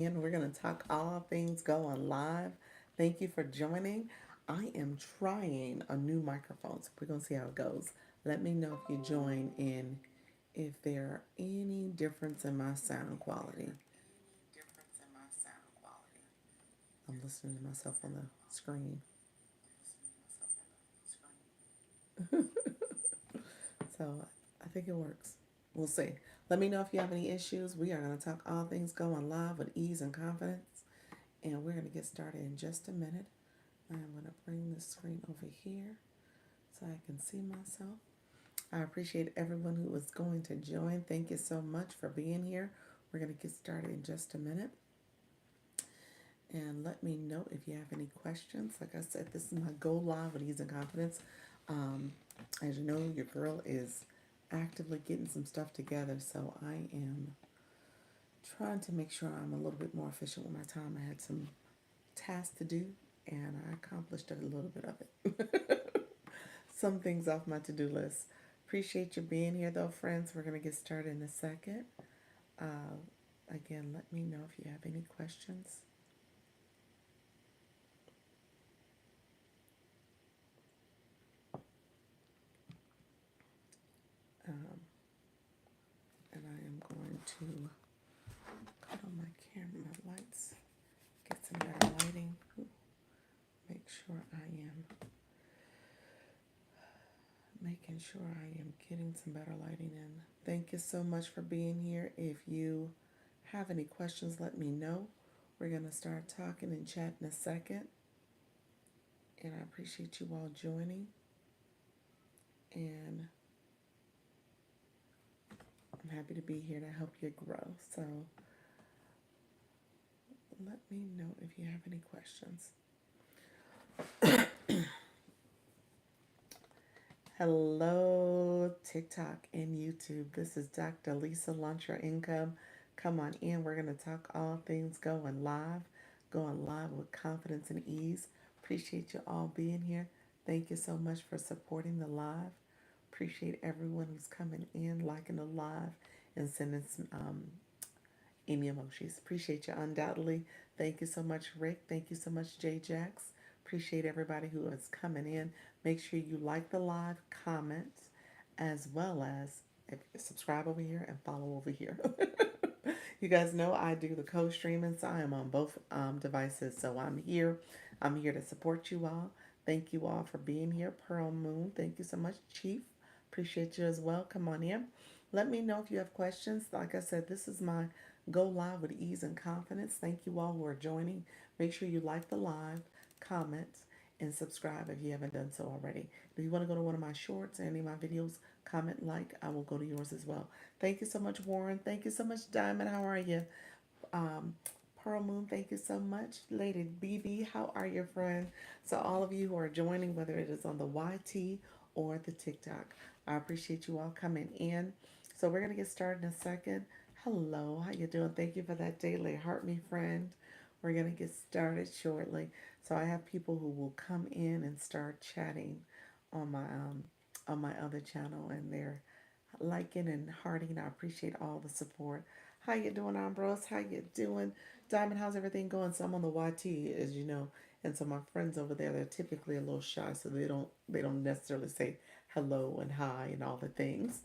And we're going to talk all things going live. Thank you for joining. I am trying a new microphone, so we're going to see how it goes. Let me know if you join in if there are any difference in my sound quality. I'm listening to myself on the screen. So I think it works. We'll see. Let me know if you have any issues. We are going to talk all things going live with ease and confidence. And we're going to get started in just a minute. I'm going to bring the screen over here so I can see myself. I appreciate everyone who is going to join. Thank you so much for being here. We're going to get started in just a minute. And let me know if you have any questions. Like I said, this is my Go Live with Ease and Confidence. Um, as you know, your girl is actively getting some stuff together. So I am trying to make sure I'm a little bit more efficient with my time. I had some tasks to do and I accomplished a little bit of it. Some things off my to-do list. Appreciate you being here though, friends. We're going to get started in a second. Uh, Again, let me know if you have any questions. Um, and I am going to cut on my camera, my lights, get some better lighting. Make sure I am making sure I am getting some better lighting in. Thank you so much for being here. If you have any questions, let me know. We're going to start talking and chat in a second. And I appreciate you all joining. And I'm happy to be here to help you grow. So let me know if you have any questions. Hello, TikTok and YouTube. This is Dr. Lisa Launch Your Income. Come on in. We're going to talk all things going live with confidence and ease. Appreciate you all being here. Thank you so much for supporting the live. Appreciate everyone who's coming in, liking the live, and sending some any emojis. Appreciate you undoubtedly. Thank you so much, Rick. Thank you so much, J Jax. Appreciate everybody who is coming in. Make sure you like the live, comment, as well as subscribe over here and follow over here. You guys know I do the co-streaming, so I am on both devices. So I'm here. I'm here to support you all. Thank you all for being here. Pearl Moon, thank you so much, Chief. Appreciate you as well. Come on in. Let me know if you have questions. Like I said, this is my Go Live with Ease and Confidence. Thank you all who are joining. Make sure you like the live, comment, and subscribe if you haven't done so already. If you want to go to one of my shorts or any of my videos, comment, like, I will go to yours as well. Thank you so much, Warren. Thank you so much, Diamond. How are you? Um, Pearl Moon, thank you so much. Lady BB, how are you, friend? So all of you who are joining, whether it is on the YT or the TikTok, I appreciate you all coming in. So we're gonna get started in a second. Hello, how you doing? Thank you for that daily heart, me friend. We're gonna get started shortly. So I have people who will come in and start chatting on my other channel, and they're liking and hearting. I appreciate all the support. How you doing, Ambrose? How you doing, Diamond? How's everything going? So I'm on the YT, as you know, and so my friends over there, they're typically a little shy, so they don't necessarily say hello and hi and all the things.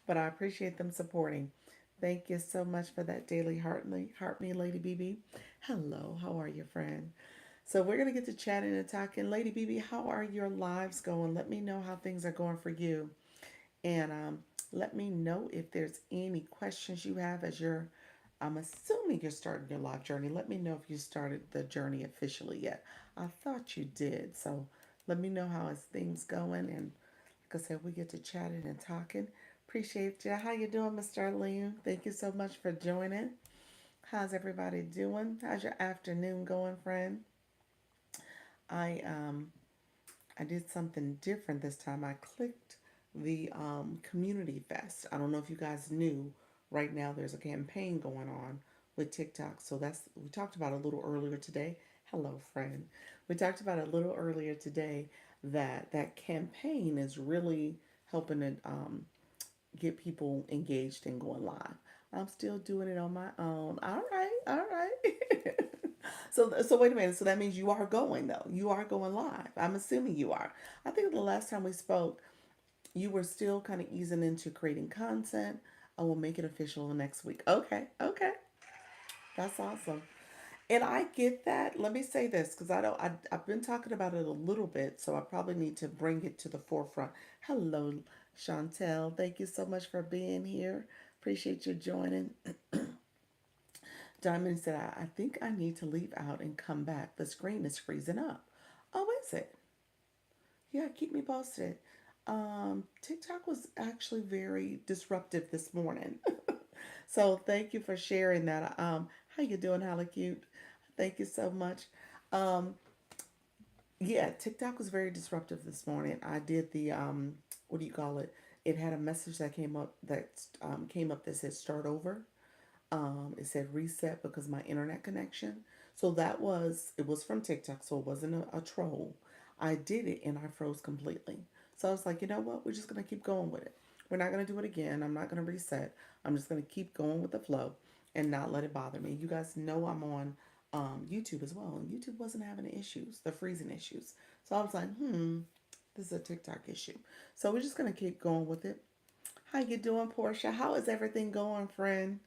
But I appreciate them supporting. Thank you so much for that daily heart me, Lady BB. Hello, how are you, friend? So we're gonna get to chatting and talking. Lady BB, how are your lives going? Let me know how things are going for you. And let me know if there's any questions you have as I'm assuming you're starting your life journey. Let me know if you started the journey officially yet. I thought you did. So let me know how is things going. And like I said, we get to chatting and talking. Appreciate you. How you doing, Mr. Liam? Thank you so much for joining. How's everybody doing? How's your afternoon going, friend? I um I did something different this time. I clicked the community fest. I don't know if you guys knew. Right now, there's a campaign going on with TikTok. So we talked about it a little earlier today. Hello, friend. We talked about it a little earlier today that campaign is really helping to get people engaged and going live. I'm still doing it on my own. All right, all right. So wait a minute. So that means you are going though. You are going live. I'm assuming you are. I think the last time we spoke, you were still kind of easing into creating content. I will make it official next week. Okay, okay, that's awesome. And I get that. Let me say this because I've been talking about it a little bit, so I probably need to bring it to the forefront. Hello, Chantel. Thank you so much for being here. Appreciate you joining. Diamond said, I think I need to leave out and come back. The screen is freezing up. Oh, is it? Yeah, keep me posted. TikTok was actually very disruptive this morning. So thank you for sharing that. How you doing, Holly Cute? Thank you so much. Um, yeah, TikTok was very disruptive this morning. I did the what do you call it? It had a message that came up that said start over. It said reset because my internet connection. So it was from TikTok, so it wasn't a troll. I did it and I froze completely. So I was like, you know what? We're just gonna keep going with it. We're not gonna do it again. I'm not gonna reset. I'm just gonna keep going with the flow and not let it bother me. You guys know I'm on YouTube as well, and YouTube wasn't having the issues, the freezing issues. So I was like, this is a TikTok issue. So we're just gonna keep going with it. How you doing, Portia? How is everything going, friend?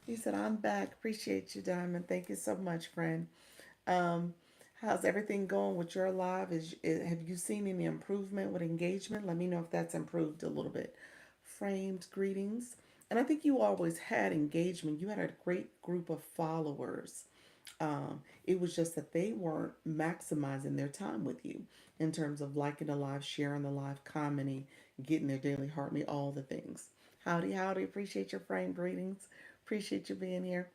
He said, I'm back. Appreciate you, Diamond. Thank you so much, friend. Um, how's everything going with your live? Have you seen any improvement with engagement? Let me know if that's improved a little bit. Framed greetings. And I think you always had engagement. You had a great group of followers. It was just that they weren't maximizing their time with you in terms of liking the live, sharing the live, commenting, getting their daily heartbeat, all the things. Howdy, howdy. Appreciate your frame greetings. Appreciate you being here.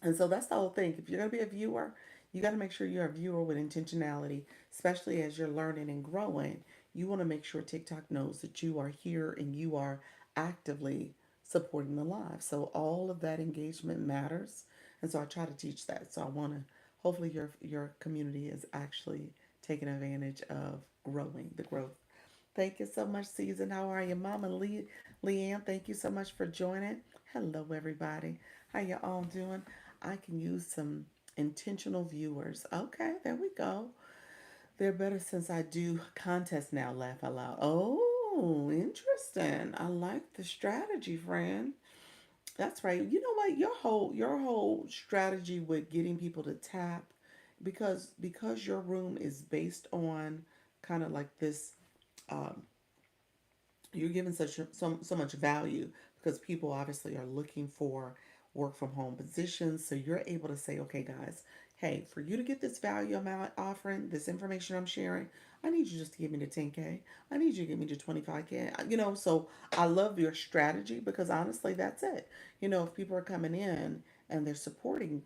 And so that's the whole thing. If you're going to be a viewer, you got to make sure you're a viewer with intentionality, especially as you're learning and growing. You want to make sure TikTok knows that you are here and you are actively supporting the live. So all of that engagement matters. And so I try to teach that. So I want to hopefully your community is actually taking advantage of growing the growth. Thank you so much, Season. How are you, Mama Leanne? Thank you so much for joining. Hello, everybody. How you all doing? I can use some intentional viewers. Okay, there we go. They're better since I do contests now. Laugh out loud. Oh, interesting. I like the strategy, friend. That's right. You know what? Your whole strategy with getting people to tap, because your room is based on kind of like this. Um, you're giving so much value because people obviously are looking for work from home positions. So you're able to say, okay, guys, hey, for you to get this value I'm offering, this information I'm sharing, I need you just to give me the 10K. I need you to give me the 25K. So I love your strategy because honestly, that's it. If people are coming in and they're supporting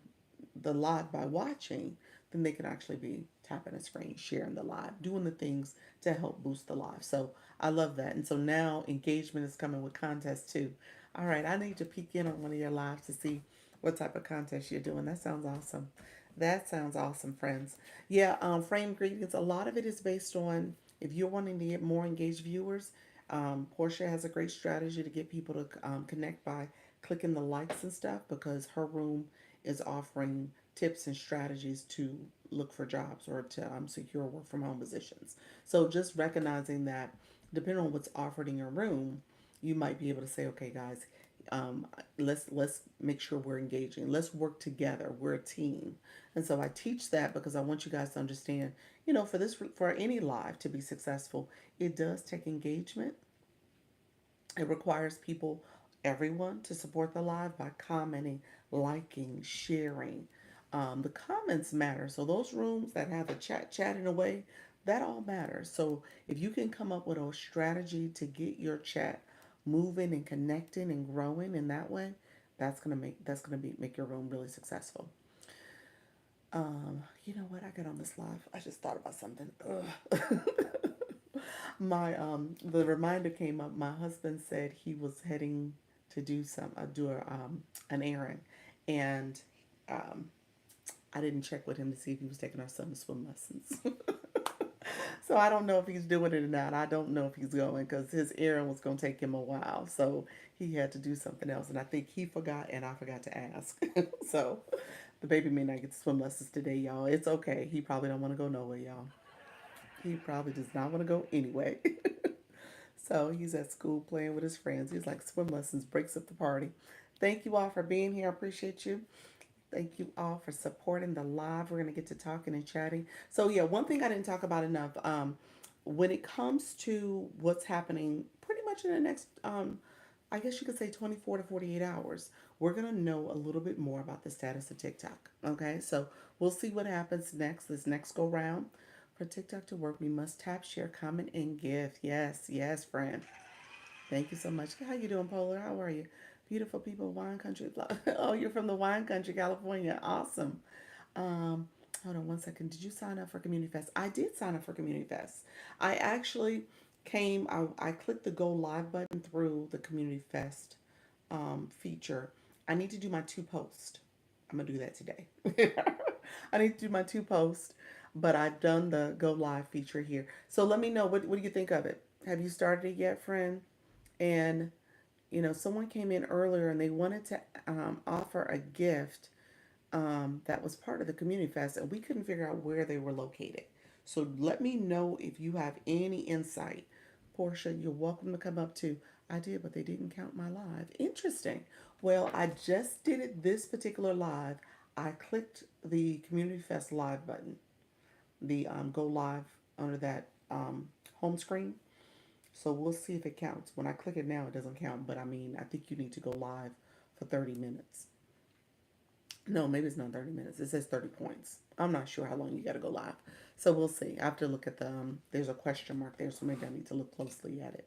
the live by watching, then they can actually be tapping a screen, sharing the live, doing the things to help boost the live. So I love that. And so now engagement is coming with contests too. All right, I need to peek in on one of your lives to see what type of contest you're doing. That sounds awesome. That sounds awesome, friends. Yeah, frame greetings. A lot of it is based on if you're wanting to get more engaged viewers. Portia has a great strategy to get people to connect by clicking the likes and stuff because her room is offering tips and strategies to look for jobs or to secure work from home positions. So just recognizing that depending on what's offered in your room, you might be able to say, okay, guys, um, let's make sure we're engaging. Let's work together. We're a team. And so I teach that because I want you guys to understand, for any live to be successful, it does take engagement. It requires people, everyone, to support the live by commenting, liking, sharing. The comments matter. So those rooms that have the chatting away, that all matters. So if you can come up with a strategy to get your chat moving and connecting and growing in that way, that's gonna make your room really successful. You know what? I got on this live. I just thought about something. Ugh. My the reminder came up. My husband said he was heading to an errand, and um, I didn't check with him to see if he was taking our son to swim lessons. So I don't know if he's doing it or not. I don't know if he's going because his errand was going to take him a while. So he had to do something else. And I think he forgot and I forgot to ask. So the baby may not get to swim lessons today, y'all. It's okay. He probably don't want to go nowhere, y'all. He probably does not want to go anyway. So he's at school playing with his friends. He's like, swim lessons breaks up the party. Thank you all for being here. I appreciate you. Thank you all for supporting the live. We're going to get to talking and chatting. So, yeah, one thing I didn't talk about enough when it comes to what's happening pretty much in the next, I guess you could say 24 to 48 hours, we're going to know a little bit more about the status of TikTok. Okay, so we'll see what happens next, this next go round. For TikTok to work, we must tap, share, comment, and gift. Yes, yes, friend. Thank you so much. How you doing, Polar? How are you? Beautiful people, wine country. Oh, you're from the wine country, California. Awesome. Um, Hold on one second. Did you sign up for Community Fest? I did sign up for Community Fest. I actually I clicked the go live button through the Community Fest feature. I need to do my two posts. I'm gonna do that today. I need to do my two posts, but I've done the go live feature here. So let me know what do you think of it? Have you started it yet, friend? And someone came in earlier and they wanted to offer a gift that was part of the community fest, and we couldn't figure out where they were located. So let me know if you have any insight. Portia, you're welcome to come up too. I did, but they didn't count my live. Interesting. Well, I just did it this particular live. I clicked the community fest live button, the go live under that home screen. So we'll see if it counts. When I click it now, it doesn't count, but I mean, I think you need to go live for 30 minutes. No, maybe it's not 30 minutes. It says 30 points. I'm not sure how long you got to go live. So we'll see. I have to look at the, there's a question mark there, so maybe I need to look closely at it.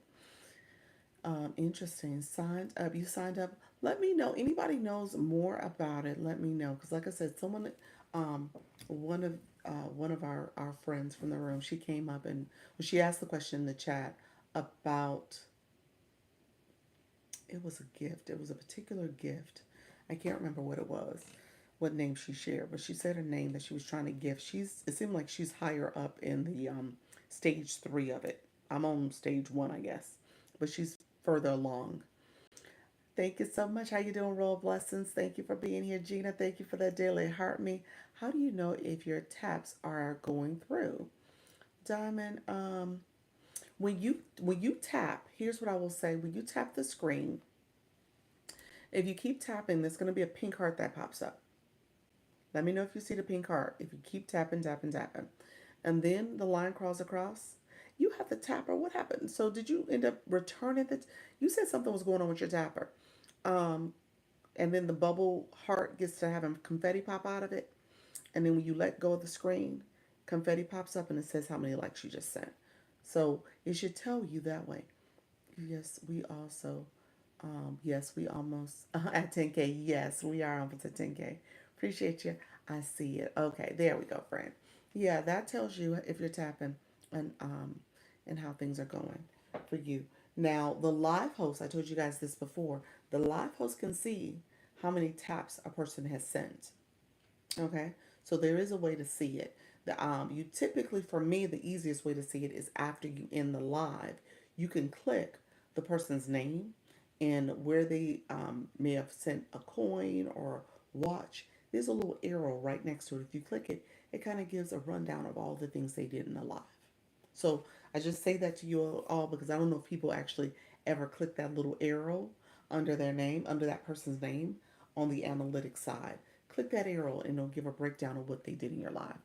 Interesting. Signed up. You signed up. Let me know. Anybody knows more about it, let me know. Because like I said, um, one of our friends from the room, she came up and she asked the question in the chat about, it was a gift. It was a particular gift. I can't remember what it was, what name she shared, but she said her name that she was trying to gift. It seemed like she's higher up in the stage three of it. I'm on stage one, I guess, but she's further along. Thank you so much. How you doing, Roll Blessings? Thank you for being here, Gina. Thank you for that daily heart me. How do you know if your taps are going through? Diamond, when you tap, here's what I will say. When you tap the screen, if you keep tapping, there's going to be a pink heart that pops up. Let me know if you see the pink heart. If you keep tapping, tapping, tapping, and then the line crawls across, you have the tapper. What happened? So did you end up returning the? You said something was going on with your tapper, um, and then the bubble heart gets to having confetti pop out of it, and then when you let go of the screen, confetti pops up and it says how many likes you just sent. So it should tell you that way. Yes, we also yes, we almost at 10K. Yes, we are almost at 10K. Appreciate you. I see it. Okay, there we go, friend. Yeah, that tells you if you're tapping and how things are going for you. Now, the live host, I told you guys this before. The live host can see how many taps a person has sent. Okay, so there is a way to see it. You typically, for me, the easiest way to see it is after you end the live. You can click the person's name and where they may have sent a coin or watch. There's a little arrow right next to it. If you click it, it kind of gives a rundown of all the things they did in the live. So I just say that to you all because I don't know if people actually ever click that little arrow under their name, under that person's name on the analytics side. Click that arrow and it'll give a breakdown of what they did in your live.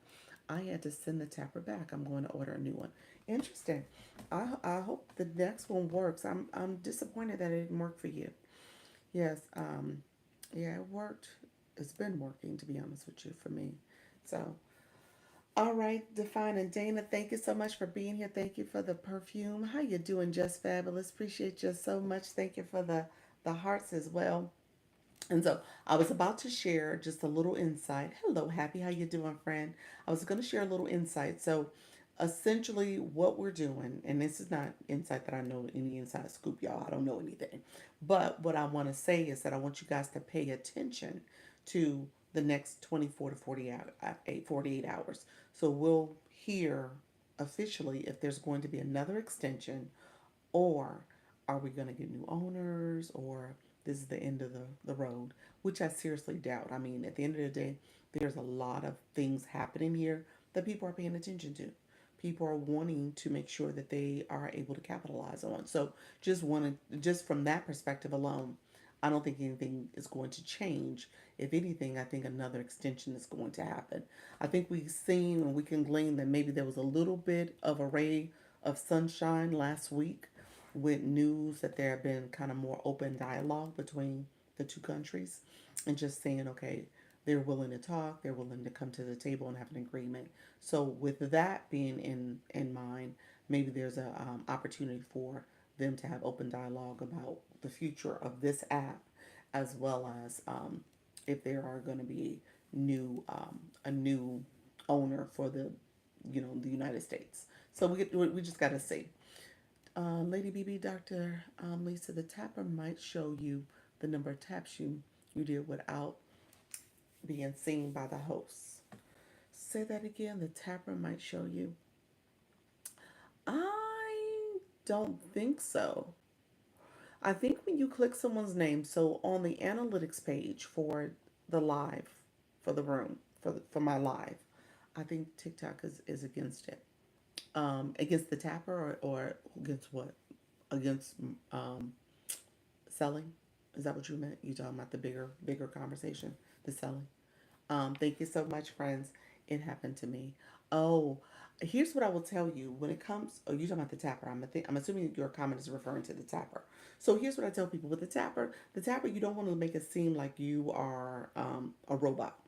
I had to send the tapper back. I'm going to order a new one. Interesting. I hope the next one works. I'm disappointed that it didn't work for you. Yes, yeah, it worked. It's been working to be honest with you for me. So all right, Define and Dana, thank you so much for being here. Thank you for the perfume. How you doing? Just fabulous. Appreciate you so much. Thank you for the hearts as well. And so I was about to share just a little insight. Hello, Happy. How you doing, friend? I was going to share a little insight. So essentially what we're doing, and this is not insight that I know any inside scoop, y'all. I don't know anything. But what I want to say is that I want you guys to pay attention to the next 24 to 48 hours. So we'll hear. officially if there's going to be another extension, or are we going to get new owners, or this is the end of the road, which I seriously doubt. I mean, at the end of the day, there's a lot of things happening here that people are paying attention to. People are wanting to make sure that they are able to capitalize on. So just from that perspective alone, I don't think anything is going to change. If anything, I think another extension is going to happen. I think we've seen and we can glean that maybe there was a little bit of a ray of sunshine last week with news that there have been kind of more open dialogue between the two countries, and just saying, okay, they're willing to talk, they're willing to come to the table and have an agreement. So with that being in mind, maybe there's a opportunity for them to have open dialogue about the future of this app, as well as if there are going to be new a new owner for the United States. So we just got to see. Lady BB, Dr. Lisa, the tapper might show you the number of taps you did without being seen by the host. Say that again. The tapper might show you. I don't think so. I think when you click someone's name, so on the analytics page for the live, for the room, for my live, I think TikTok is against it. Against the tapper, or against what? Against um, selling? Is that what you meant? You talking about the bigger conversation, the selling? Thank you so much, friends. It happened to me. Oh, here's what I will tell you when it comes. Oh, you talking about the tapper? I'm assuming your comment is referring to the tapper. So here's what I tell people with the tapper. The tapper, you don't want to make it seem like you are a robot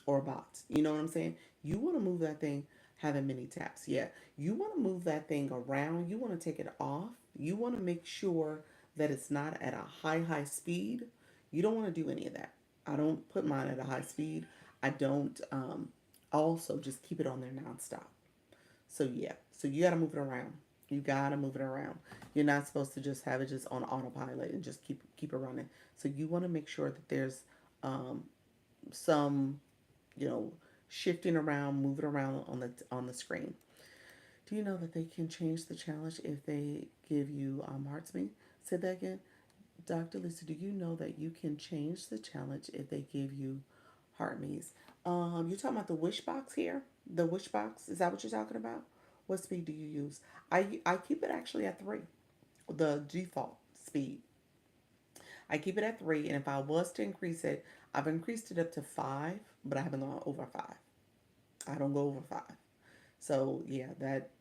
or bots. You know what I'm saying? You want to move that thing having many taps. Yeah. You want to move that thing around. You want to take it off. You want to make sure that it's not at a high speed. You don't want to do any of that. I don't put mine at a high speed. I don't also just keep it on there nonstop. So yeah. So you got to move it around. You got to move it around. You're not supposed to just have it just on autopilot and just keep it running. So you want to make sure that there's um, some you know, shifting around, moving around on the screen. Do you know that they can change the challenge if they give you hearts me? Say that again. Dr. Lisa, do you know that you can change the challenge if they give you heart me's? You're talking about the wish box here? The wish box? Is that what you're talking about? What speed do you use? I keep it actually at 3, the default speed. I keep it at 3, and if I was to increase it, I've increased it up to 5, but I haven't gone over 5. I don't go over 5. So yeah, that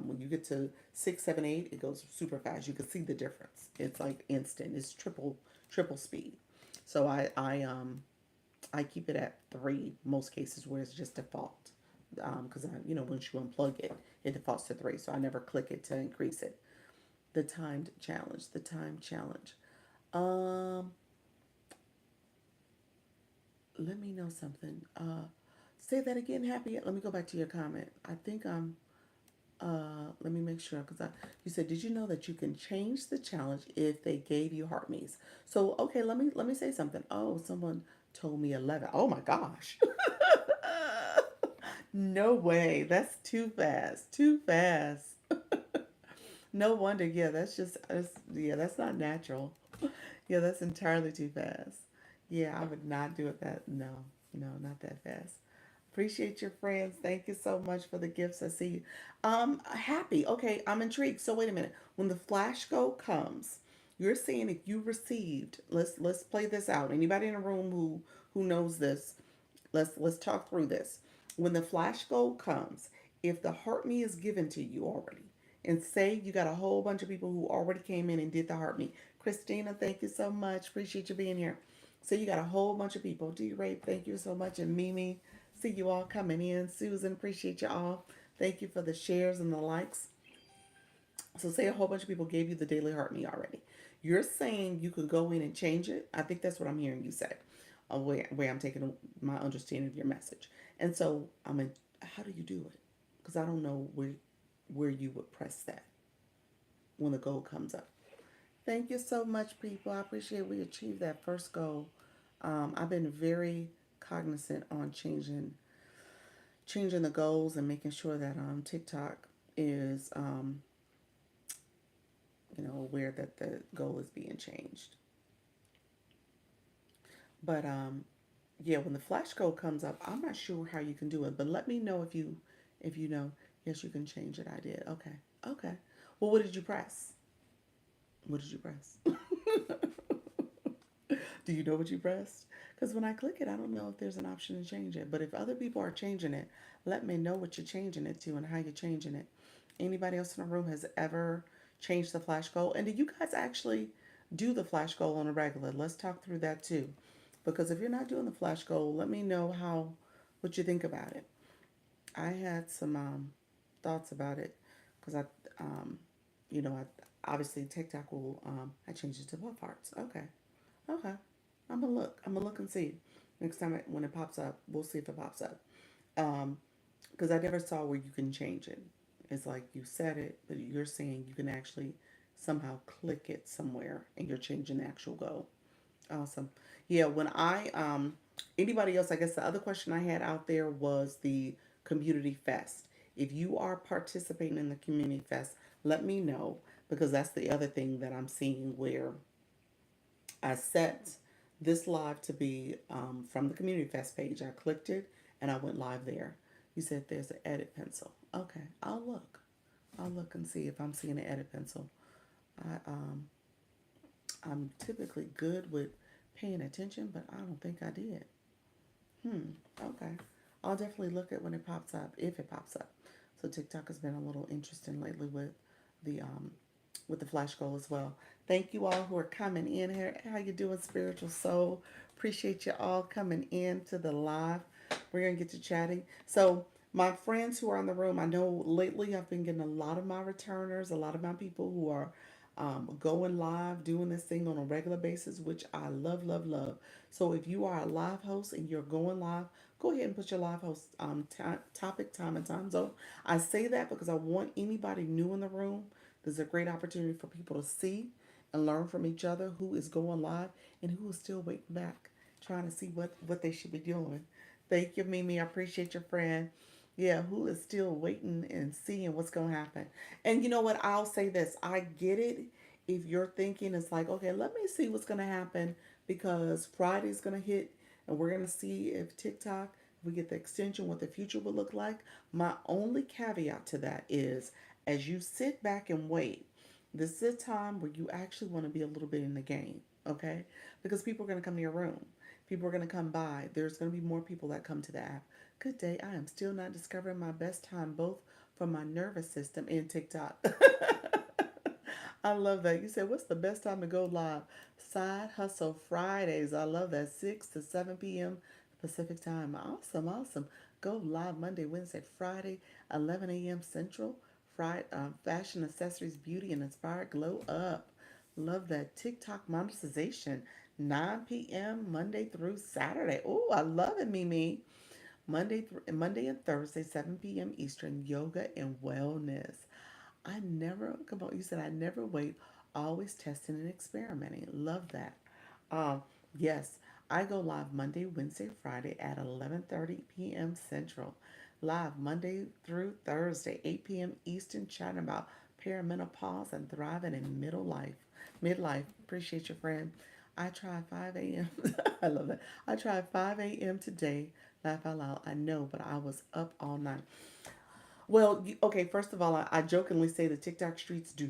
when you get to 6, 7, 8, it goes super fast. You can see the difference. It's like instant. It's triple speed. So I keep it at 3 most cases where it's just default. Because once you unplug it, it defaults to 3. So I never click it to increase it. The timed challenge. The time challenge. Um, Let me know something. Say that again, Happy. Let me go back to your comment. I think I'm. Let me make sure because you said, did you know that you can change the challenge if they gave you heart me's? So okay, let me say something. Oh, someone told me 11. Oh my gosh. No way. That's too fast. Too fast. No wonder. Yeah, yeah, that's not natural. Yeah, that's entirely too fast. Yeah, I would not do it that. No, no, not that fast. Appreciate your friends. Thank you so much for the gifts. I see you. Happy. Okay, I'm intrigued. So wait a minute. When the flash go comes, you're saying if you received. Let's play this out. Anybody in the room who knows this, let's talk through this. When the flash goal comes, if the heart me is given to you already, and say you got a whole bunch of people who already came in and did the heart me. Christina, thank you so much. Appreciate you being here. So you got a whole bunch of people. D Ray, thank you so much. And Mimi, see you all coming in. Susan, appreciate you all. Thank you for the shares and the likes. So say a whole bunch of people gave you the daily heart me already. You're saying you could go in and change it. I think that's what I'm hearing you say. A way I'm taking my understanding of your message. And so I mean, how do you do it? Because I don't know where you would press that when the goal comes up. Thank you so much, people. I appreciate we achieved that first goal. I've been very cognizant on changing changing the goals and making sure that TikTok is aware that the goal is being changed. But yeah, when the flash goal comes up, I'm not sure how you can do it. But let me know if you know. Yes, you can change it. I did. Okay. Okay. Well, what did you press? What did you press? Do you know what you pressed? Because when I click it, I don't know if there's an option to change it. But if other people are changing it, let me know what you're changing it to and how you're changing it. Anybody else in the room has ever changed the flash goal? And do you guys actually do the flash goal on a regular? Let's talk through that too. Because if you're not doing the flash goal, let me know what you think about it. I had some thoughts about it because um, obviously TikTok will, I changed it to pop hearts. Okay. Okay. I'm gonna look. I'm gonna look and see. Next time when it pops up, we'll see if it pops up. Um, because I never saw where you can change it. It's like you said it, but you're saying you can actually somehow click it somewhere and you're changing the actual goal. Awesome. Yeah, when anybody else, I guess the other question I had out there was the community fest. If you are participating in the community fest, let me know because that's the other thing that I'm seeing where I set this live to be from the Community Fest page. I clicked it and I went live there. You said there's an edit pencil. Okay, I'll look. I'll look and see if I'm seeing an edit pencil. I'm typically good with paying attention, but I don't think I did. Okay. I'll definitely look at when it pops up, if it pops up. So TikTok has been a little interesting lately the um with the flash goal as well. Thank you all who are coming in here. How you doing, spiritual soul? Appreciate you all coming in to the live. We're gonna get to chatting. So my friends who are in the room, I know lately I've been getting a lot of my returners, a lot of my people who are going live, doing this thing on a regular basis, which I love, love, love. So if you are a live host and you're going live, go ahead and put your live host topic, time, and time zone. I say that because I want anybody new in the room. There's a great opportunity for people to see and learn from each other who is going live and who is still waiting back, trying to see what they should be doing. Thank you, Mimi. I appreciate your friend. Yeah, who is still waiting and seeing what's going to happen. And you know what? I'll say this. I get it if you're thinking it's like, okay, let me see what's going to happen because Friday's going to hit and we're going to see if TikTok, if we get the extension, what the future will look like. My only caveat to that is as you sit back and wait, this is a time where you actually want to be a little bit in the game, okay? Because people are going to come to your room. People are going to come by. There's going to be more people that come to the app. Good day. I am still not discovering my best time, both for my nervous system and TikTok. I love that. You said, what's the best time to go live? Side Hustle Fridays. I love that. 6 to 7 p.m. Pacific time. Awesome, awesome. Go live Monday, Wednesday, Friday, 11 a.m. Central. Friday, fashion, accessories, beauty, and inspired glow up. Love that. TikTok monetization. 9 p.m. Monday through Saturday. Oh, I love it, Mimi. Monday and Thursday, 7 p.m. Eastern, yoga and wellness. I never, come on, you said I never wait, always testing and experimenting. Love that. Um, yes, I go live Monday, Wednesday, Friday at 11:30 p.m. Central. Live Monday through Thursday, 8 p.m. Eastern, chatting about perimenopause and thriving in middle life, midlife. Appreciate your friend. I tried 5 a.m. I love that. I tried 5 a.m. today. Laugh out loud. I know, but I was up all night. Well, okay. First of all, I jokingly say the TikTok streets do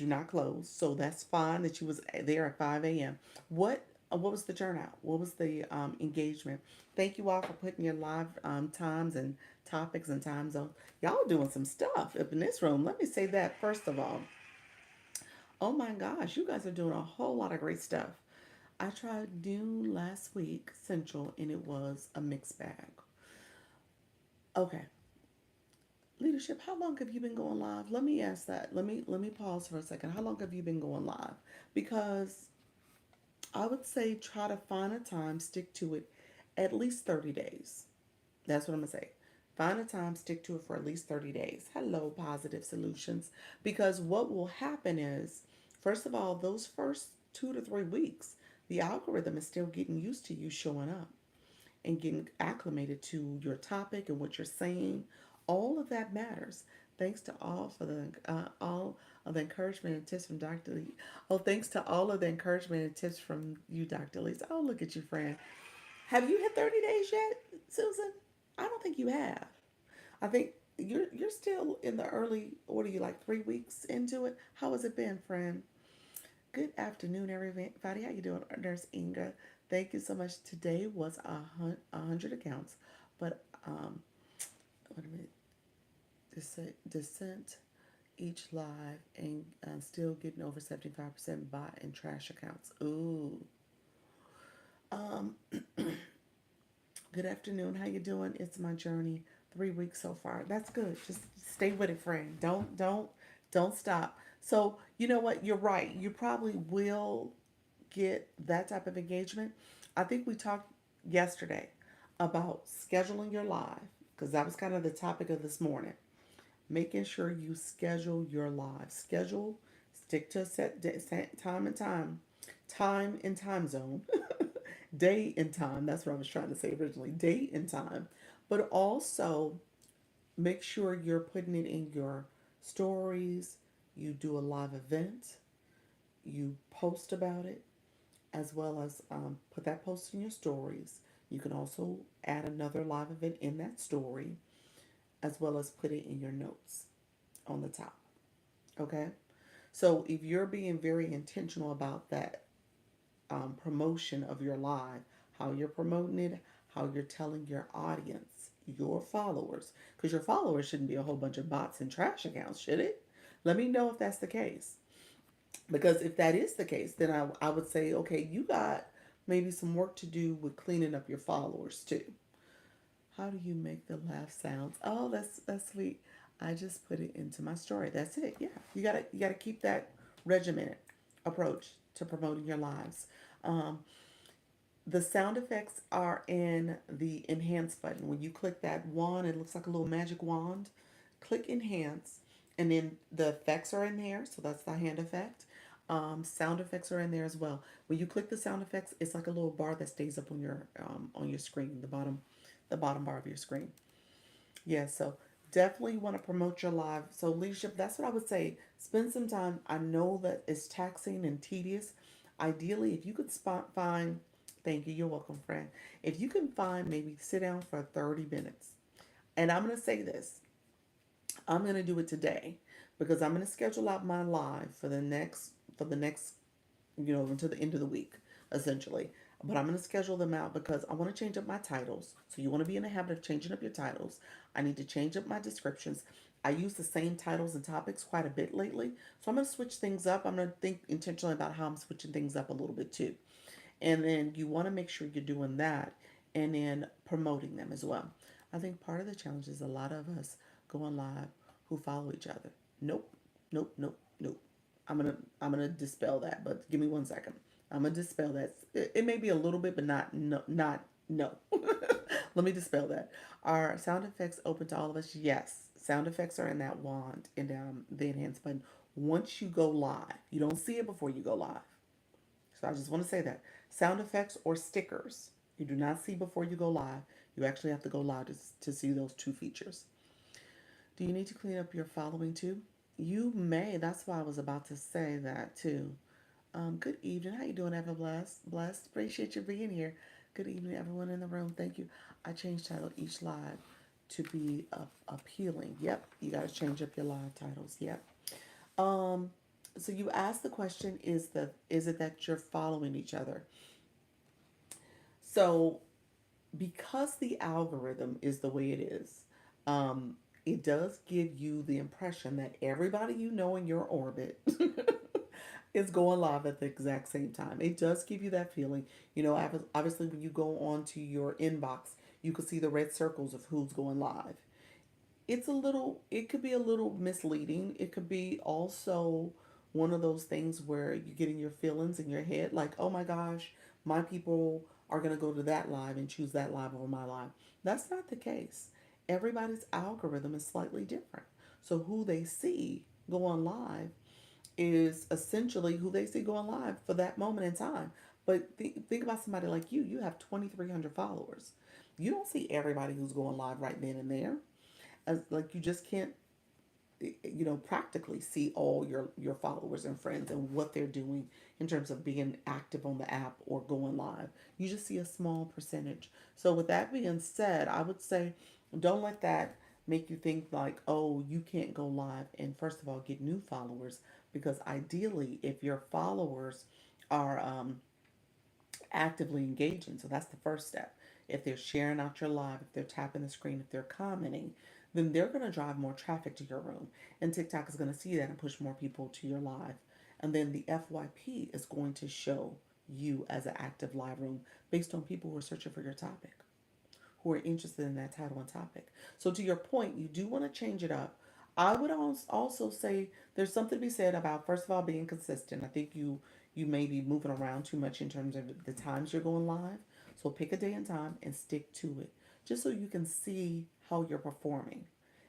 not close, so that's fine that you was there at 5 a.m. What was the turnout? What was the engagement? Thank you all for putting your live times and topics and time zones. Y'all doing some stuff up in this room. Let me say that first of all. Oh my gosh, you guys are doing a whole lot of great stuff. I tried noon last week Central, and it was a mixed bag. Okay, leadership, how long have you been going live? Let me ask that. Let me pause for a second. How long have you been going live? Because I would say try to find a time, stick to it at least 30 days. That's what I'm going to say. Find a time, stick to it for at least 30 days. Hello, Positive Solutions. Because what will happen is, first of all, those first 2 to 3 weeks, the algorithm is still getting used to you showing up. and getting acclimated to your topic and what you're saying. All of that matters. Thanks to all of the encouragement and tips from Dr. Lee. Oh, thanks to all of the encouragement and tips from you, Dr. Lee. Oh, look at you, friend. Have you hit 30 days yet, Susan? I don't think you have. I think you're still in the early. What are you, like 3 weeks into it? How has it been, friend? Good afternoon, everybody. How you doing, Nurse Inga? Thank you so much. Today was 100 accounts, but wait a minute. Descent each live and still getting over 75% bot and trash accounts. Ooh. Um, Good afternoon. How you doing? It's my journey. 3 weeks so far. That's good. Just stay with it, friend. Don't stop. So you know what? You're right. You probably will get that type of engagement. I think we talked yesterday about scheduling your live because that was kind of the topic of this morning. Making sure you schedule your live. Schedule, stick to a set time and time zone, date and time. That's what I was trying to say originally. Date and time, but also make sure you're putting it in your stories. You do a live event. You post about it as well as put that post in your stories. You can also add another live event in that story as well as put it in your notes on the top. Okay? So if you're being very intentional about that promotion of your live, how you're promoting it, how you're telling your audience, your followers, because your followers shouldn't be a whole bunch of bots and trash accounts, should it? Let me know if that's the case. Because if that is the case, then I would say, okay, you got maybe some work to do with cleaning up your followers too. How do you make the laugh sounds? Oh, that's sweet. I just put it into my story. That's it. Yeah, you gotta keep that regimented approach to promoting your lives. Um, the sound effects are in the enhance button. When you click that wand, it looks like a little magic wand. Click enhance, and then the effects are in there. So that's the hand effect. Sound effects are in there as well. When you click the sound effects, it's like a little bar that stays up on your screen, the bottom bar of your screen. Yeah, so definitely want to promote your live. So leadership, that's what I would say. Spend some time. I know that it's taxing and tedious. Ideally, if you could find, thank you, you're welcome, friend. If you can find, maybe sit down for 30 minutes. And I'm going to say this. I'm going to do it today because I'm going to schedule out my live for the next until the end of the week, essentially. But I'm going to schedule them out because I want to change up my titles. So you want to be in the habit of changing up your titles. I need to change up my descriptions. I use the same titles and topics quite a bit lately. So I'm going to switch things up. I'm going to think intentionally about how I'm switching things up a little bit too. And then you want to make sure you're doing that and then promoting them as well. I think part of the challenge is a lot of us go on live who follow each other. Nope, nope, nope, nope. I'm gonna dispel that, but give me 1 second. I'm gonna dispel that. It may be a little bit, but not no. Let me dispel that. Are sound effects open to all of us? Yes. Sound effects are in that wand and the enhance button. Once you go live, you don't see it before you go live. So I just want to say that sound effects or stickers you do not see before you go live. You actually have to go live to see those two features. Do you need to clean up your following too? You may. That's why I was about to say that too. Good evening. How you doing, Ever Blessed? Blessed. Appreciate you being here. Good evening, everyone in the room. Thank you. I changed title each live to be appealing. Yep. You got to change up your live titles. Yep. Um. So you asked the question: is it that you're following each other? So because the algorithm is the way it is, it does give you the impression that everybody you know in your orbit is going live at the exact same time. It does give you that feeling. Obviously, when you go onto your inbox, you can see the red circles of who's going live. It could be a little misleading. It could be also one of those things where you get in your feelings in your head, like, oh my gosh, my people are going to go to that live and choose that live over my live. That's not the case. Everybody's algorithm is slightly different. So who they see go on live is essentially who they see going live for that moment in time. But think about somebody like you. You have 2,300 followers. You don't see everybody who's going live right then and there. As like you just can't, practically see all your followers and friends and what they're doing in terms of being active on the app or going live. You just see a small percentage. So with that being said, I would say don't let that make you think like, oh, you can't go live and first of all get new followers, because ideally if your followers are actively engaging. So that's the first step. If they're sharing out your live, if they're tapping the screen, if they're commenting, then they're going to drive more traffic to your room. And TikTok is going to see that and push more people to your live. And then the FYP is going to show you as an active live room based on people who are searching for your topic, who are interested in that title and topic. So to your point, you do want to change it up. I would also say there's something to be said about first of all being consistent. I think you may be moving around too much in terms of the times you're going live. So pick a day and time and stick to it, just so you can see how you're performing.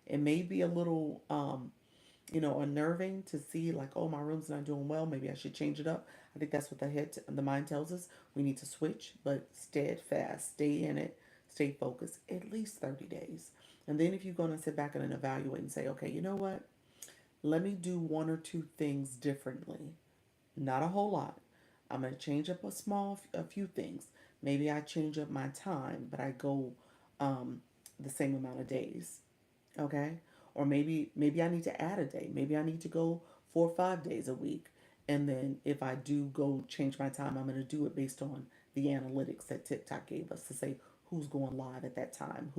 It may be a little unnerving to see like, oh, my room's not doing well. Maybe I should change it up. I think that's what the mind tells us. We need to switch, but steadfast, stay in it, stay focused, at least 30 days. And then if you're going to sit back and evaluate and say, okay, you know what? Let me do one or two things differently. Not a whole lot. I'm going to change up a few things. Maybe I change up my time, but I go the same amount of days. Okay, or maybe I need to add a day. Maybe I need to go 4 or 5 days a week. And then if I do go change my time, I'm going to do it based on the analytics that TikTok gave us to say who's going live at that time,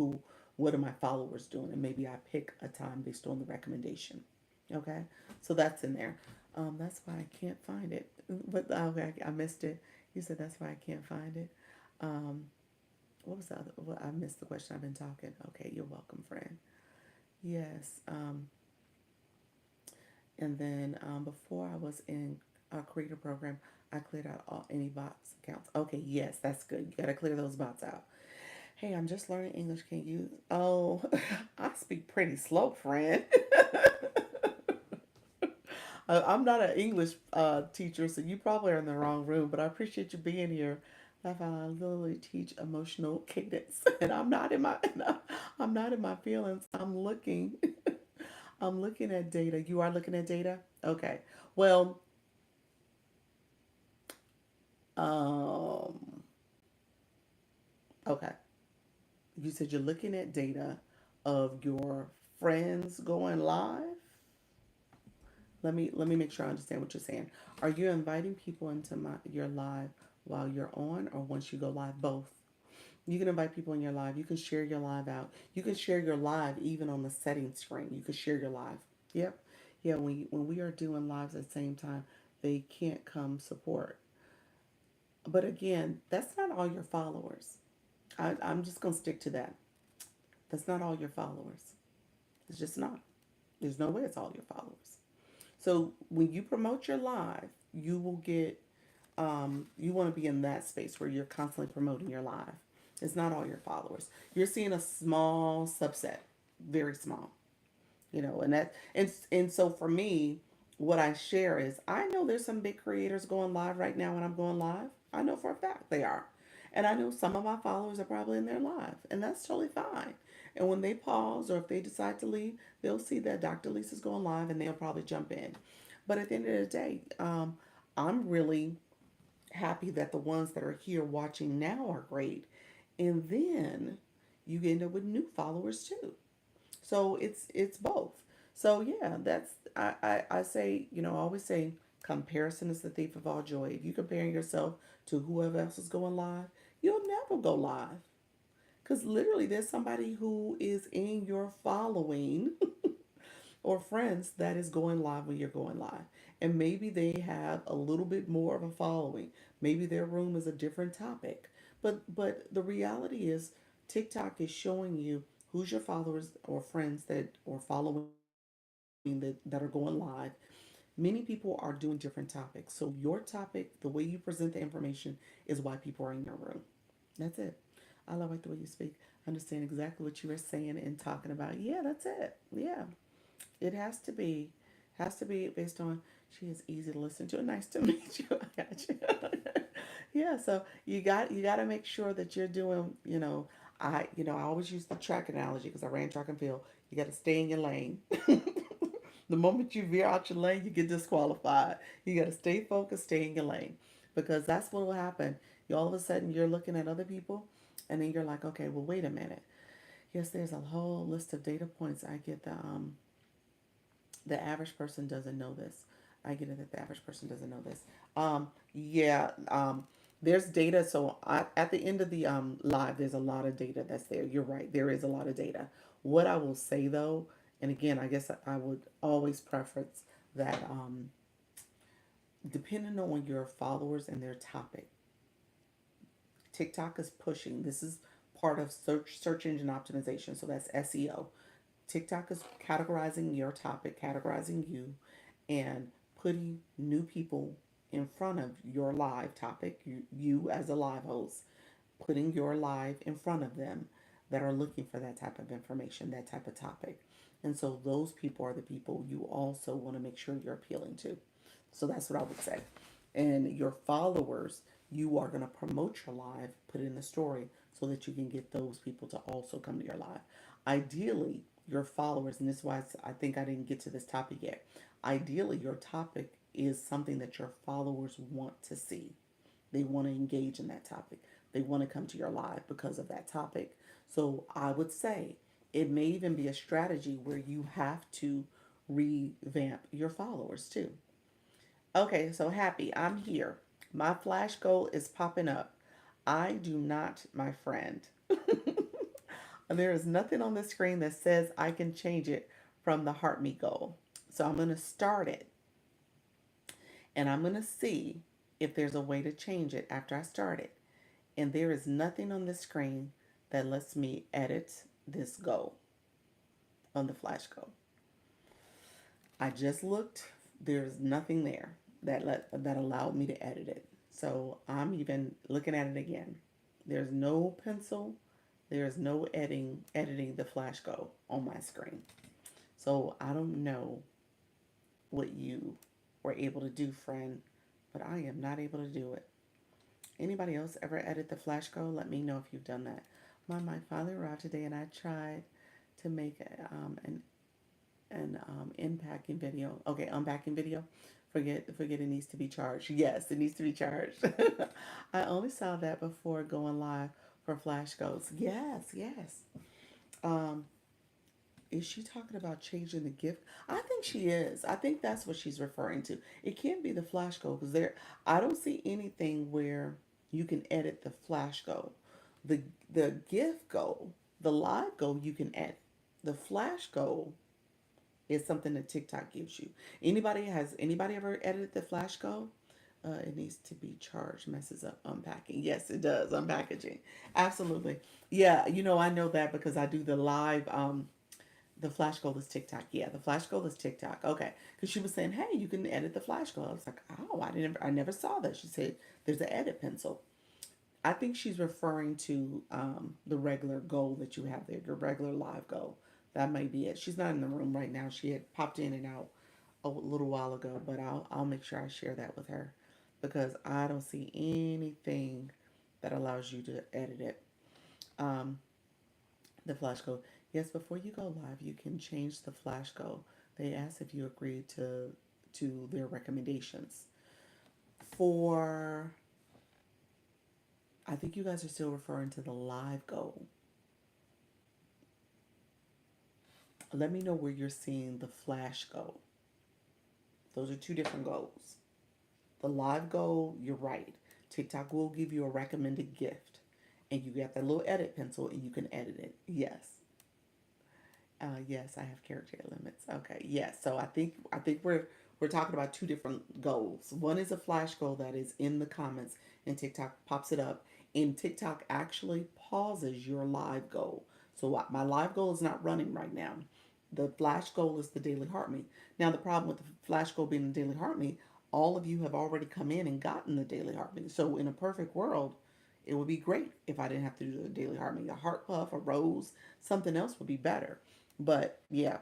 what are my followers doing, and maybe I pick a time based on the recommendation. Okay, so that's in there. That's why I can't find it. But okay, I missed it. You said that's why I can't find it. um what was the other, well, I missed the question. I've been talking. Okay, you're welcome, friend. Yes. And then before I was in a creator program, I cleared out any bots accounts. Okay, yes, that's good. You got to clear those bots out. Hey, I'm just learning English. Can you? Oh, I speak pretty slow, friend. I'm not an English teacher, so you probably are in the wrong room. But I appreciate you being here. I literally teach emotional cadence, and I'm not in my I'm not in my feelings. I'm looking. I'm looking at data. You are looking at data? Okay. Well, um, okay. You said you're looking at data of your friends going live. Let me make sure I understand what you're saying. Are you inviting people into your live while you're on, or once you go live? Both. You can invite people in your live. You can share your live out. You can share your live even on the settings screen. You can share your live. Yep. Yeah. When we are doing lives at the same time, they can't come support. But again, that's not all your followers. I'm just gonna stick to that. That's not all your followers. It's just not. There's no way it's all your followers. So when you promote your live, you will get. You want to be in that space where you're constantly promoting your live. It's not all your followers. You're seeing a small subset, very small. And so for me, what I share is I know there's some big creators going live right now when I'm going live. I know for a fact they are. And I know some of my followers are probably in their live, and that's totally fine. And when they pause or if they decide to leave, they'll see that Dr. Lisa's going live and they'll probably jump in. But at the end of the day, I'm really happy that the ones that are here watching now are great. And then you end up with new followers too. So it's both. So yeah, that's I say, I always say comparison is the thief of all joy. If you comparing yourself to whoever else is going live, you'll never go live. Because literally there's somebody who is in your following or friends that is going live when you're going live. And maybe they have a little bit more of a following. Maybe their room is a different topic. But the reality is TikTok is showing you who's your followers or friends that or following that are going live. Many people are doing different topics. So your topic, the way you present the information is why people are in your room. That's it. I love like the way you speak. I understand exactly what you were saying and talking about. Yeah, that's it. Yeah. It has to be based on she is easy to listen to. Nice to meet you. I got you. Yeah, so you got to make sure that you're doing. I always use the track analogy because I ran track and field. You got to stay in your lane. The moment you veer out your lane, you get disqualified. You got to stay focused, stay in your lane, because that's what will happen. You all of a sudden you're looking at other people, and then you're like, okay, well, wait a minute. Yes, there's a whole list of data points. I get the average person doesn't know this. I get it that the average person doesn't know this. Yeah. There's data. So at the end of the live, there's a lot of data that's there. You're right. There is a lot of data. What I will say though, and again, I guess I would always preference that depending on your followers and their topic, TikTok is pushing. This is part of search engine optimization. So that's SEO. TikTok is categorizing your topic, categorizing you, and putting new people in front of your live topic, you as a live host, putting your live in front of them that are looking for that type of information, that type of topic. And so those people are the people you also want to make sure you're appealing to. So that's what I would say. And your followers, you are going to promote your live, put it in the story so that you can get those people to also come to your live. Ideally, your followers, and this is why I think I didn't get to this topic yet. Ideally, your topic is something that your followers want to see. They want to engage in that topic. They want to come to your live because of that topic. So I would say it may even be a strategy where you have to revamp your followers too. Okay, so happy, I'm here. My flash goal is popping up. I do not, my friend. There is nothing on the screen that says I can change it from the heart me goal. So I'm going to start it and I'm going to see if there's a way to change it after I start it. And there is nothing on the screen that lets me edit this goal on the flash goal. I just looked. There's nothing there that allowed me to edit it. So I'm even looking at it again. There's no pencil. There's no editing the flash go on my screen. So I don't know what you were able to do, friend, but I am not able to do it. Anybody else ever edit the flash go? Let me know if you've done that. My mic finally arrived today, and I tried to make an unpacking video. Okay, unpacking video. Forget it needs to be charged. Yes, it needs to be charged. I only saw that before going live for flash goals. Yes, yes. Um, is she talking about changing the gift? I think she is. I think that's what she's referring to. It can't be the flash goal because there. I don't see anything where you can edit the flash goal. The the gift goal, the live goal, you can edit. The flash goal is something that TikTok gives you. Anybody ever edited the flash goal? It needs to be charged. Messes up unpacking. Yes, it does. Unpackaging. Absolutely. Yeah, I know that because I do the live. The flash goal is TikTok. Yeah, the flash goal is TikTok. Okay, because she was saying, "Hey, you can edit the flash goal." I was like, "Oh, I never saw that." She said, "There's an edit pencil." I think she's referring to the regular goal that you have there, your regular live goal. That may be it. She's not in the room right now. She had popped in and out a little while ago, but I'll make sure I share that with her because I don't see anything that allows you to edit it. Um, the flash code. Yes, before you go live, you can change the flash code. They ask if you agree to their recommendations. For I think you guys are still referring to the live goal. Let me know where you're seeing the flash goal. Those are two different goals. The live goal, you're right. TikTok will give you a recommended gift, and you got that little edit pencil, and you can edit it. Yes. Yes, I have character limits. Okay, yes. So I think we're talking about two different goals. One is a flash goal that is in the comments, and TikTok pops it up, and TikTok actually pauses your live goal. So my live goal is not running right now. The flash goal is the daily heart me. Now the problem with the flash goal being the daily heart me, all of you have already come in and gotten the daily heart me. So in a perfect world, it would be great if I didn't have to do the daily heart me. A heart puff, a rose, something else would be better. But yeah,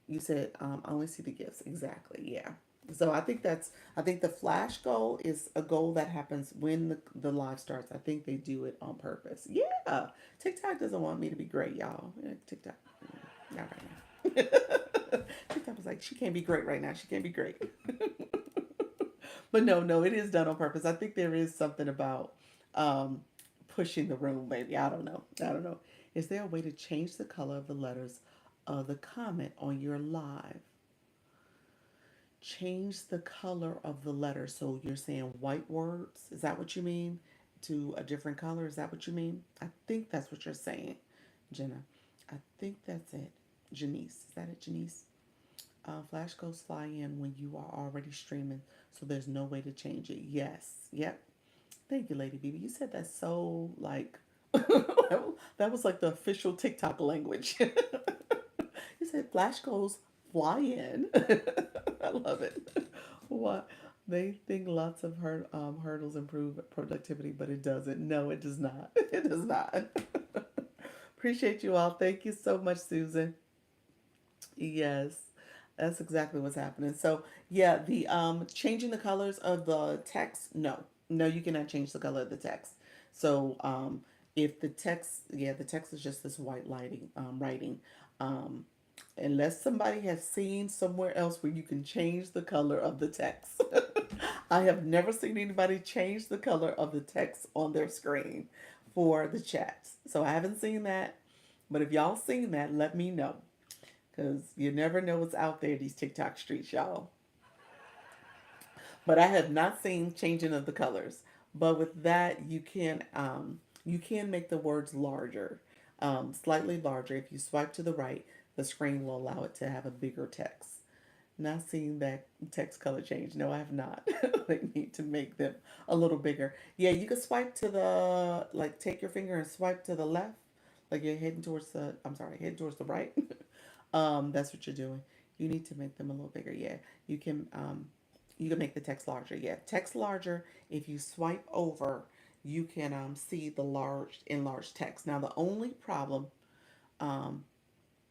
you said I only see the gifts. Exactly. Yeah. So I think the flash goal is a goal that happens when the live starts. I think they do it on purpose. Yeah. TikTok doesn't want me to be great, y'all. Yeah, TikTok. Not right now. TikTok was like, she can't be great right now. She can't be great. But no, no, it is done on purpose. I think there is something about um, pushing the room, maybe. I don't know. I don't know. Is there a way to change the color of the letters of the comment on your live? Change the color of the letter. So you're saying white words? Is that what you mean? To a different color? Is that what you mean? I think that's what you're saying, Jenna. I think that's it. Janice. Is that it, Janice? Flash goes fly in when you are already streaming, so there's no way to change it. Yes. Yep. Thank you, Lady BB. You said that so like that was like the official TikTok language. You said flash goes fly in. I love it. What they think lots of hurdles improve productivity, but it doesn't. No, it does not. It does not. Appreciate you all. Thank you so much, Susan. Yes, that's exactly what's happening. So yeah, the changing the colors of the text, no. No, you cannot change the color of the text. So if the text, yeah, the text is just this white lighting writing. Um unless somebody has seen somewhere else where you can change the color of the text. I have never seen anybody change the color of the text on their screen for the chats. So I haven't seen that. But if y'all seen that, let me know. Because you never know what's out there, these TikTok streets, y'all. But I have not seen changing of the colors. But with that, you can make the words larger, slightly larger. If you swipe to the right, the screen will allow it to have a bigger text. Not seeing that text color change. No, I have not. I need to make them a little bigger. Yeah, you could swipe to the like take your finger and swipe to the left, like you're heading towards the. I'm sorry, heading towards the right. That's what you're doing. You need to make them a little bigger. Yeah, you can. You can make the text larger. Yeah, text larger. If you swipe over, you can see the large enlarged text. Now um,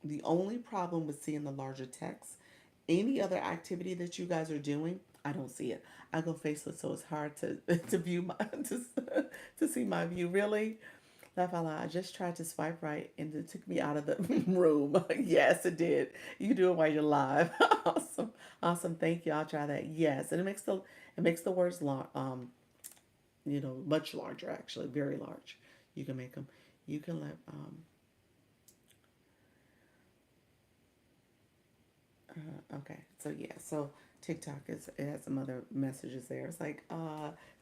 the only problem with seeing the larger text, any other activity that you guys are doing, I don't see it. I go faceless, so it's hard to to view my to see my view. Really, laugh out loud. I just tried to swipe right, and it took me out of the room. Yes, it did. You do it while you're live. Awesome, awesome. Thank you. I'll try that. Yes, and it makes the words long. Much larger. Actually, very large. You can make them. You can let okay, so yeah, so TikTok is it has some other messages there. It's like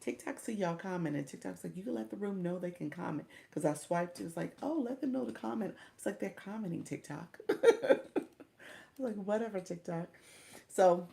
TikTok see y'all comment, and TikTok's like you can let the room know they can comment because I swiped. It was like oh let them know to comment. It's like they're commenting TikTok. I was like whatever TikTok. So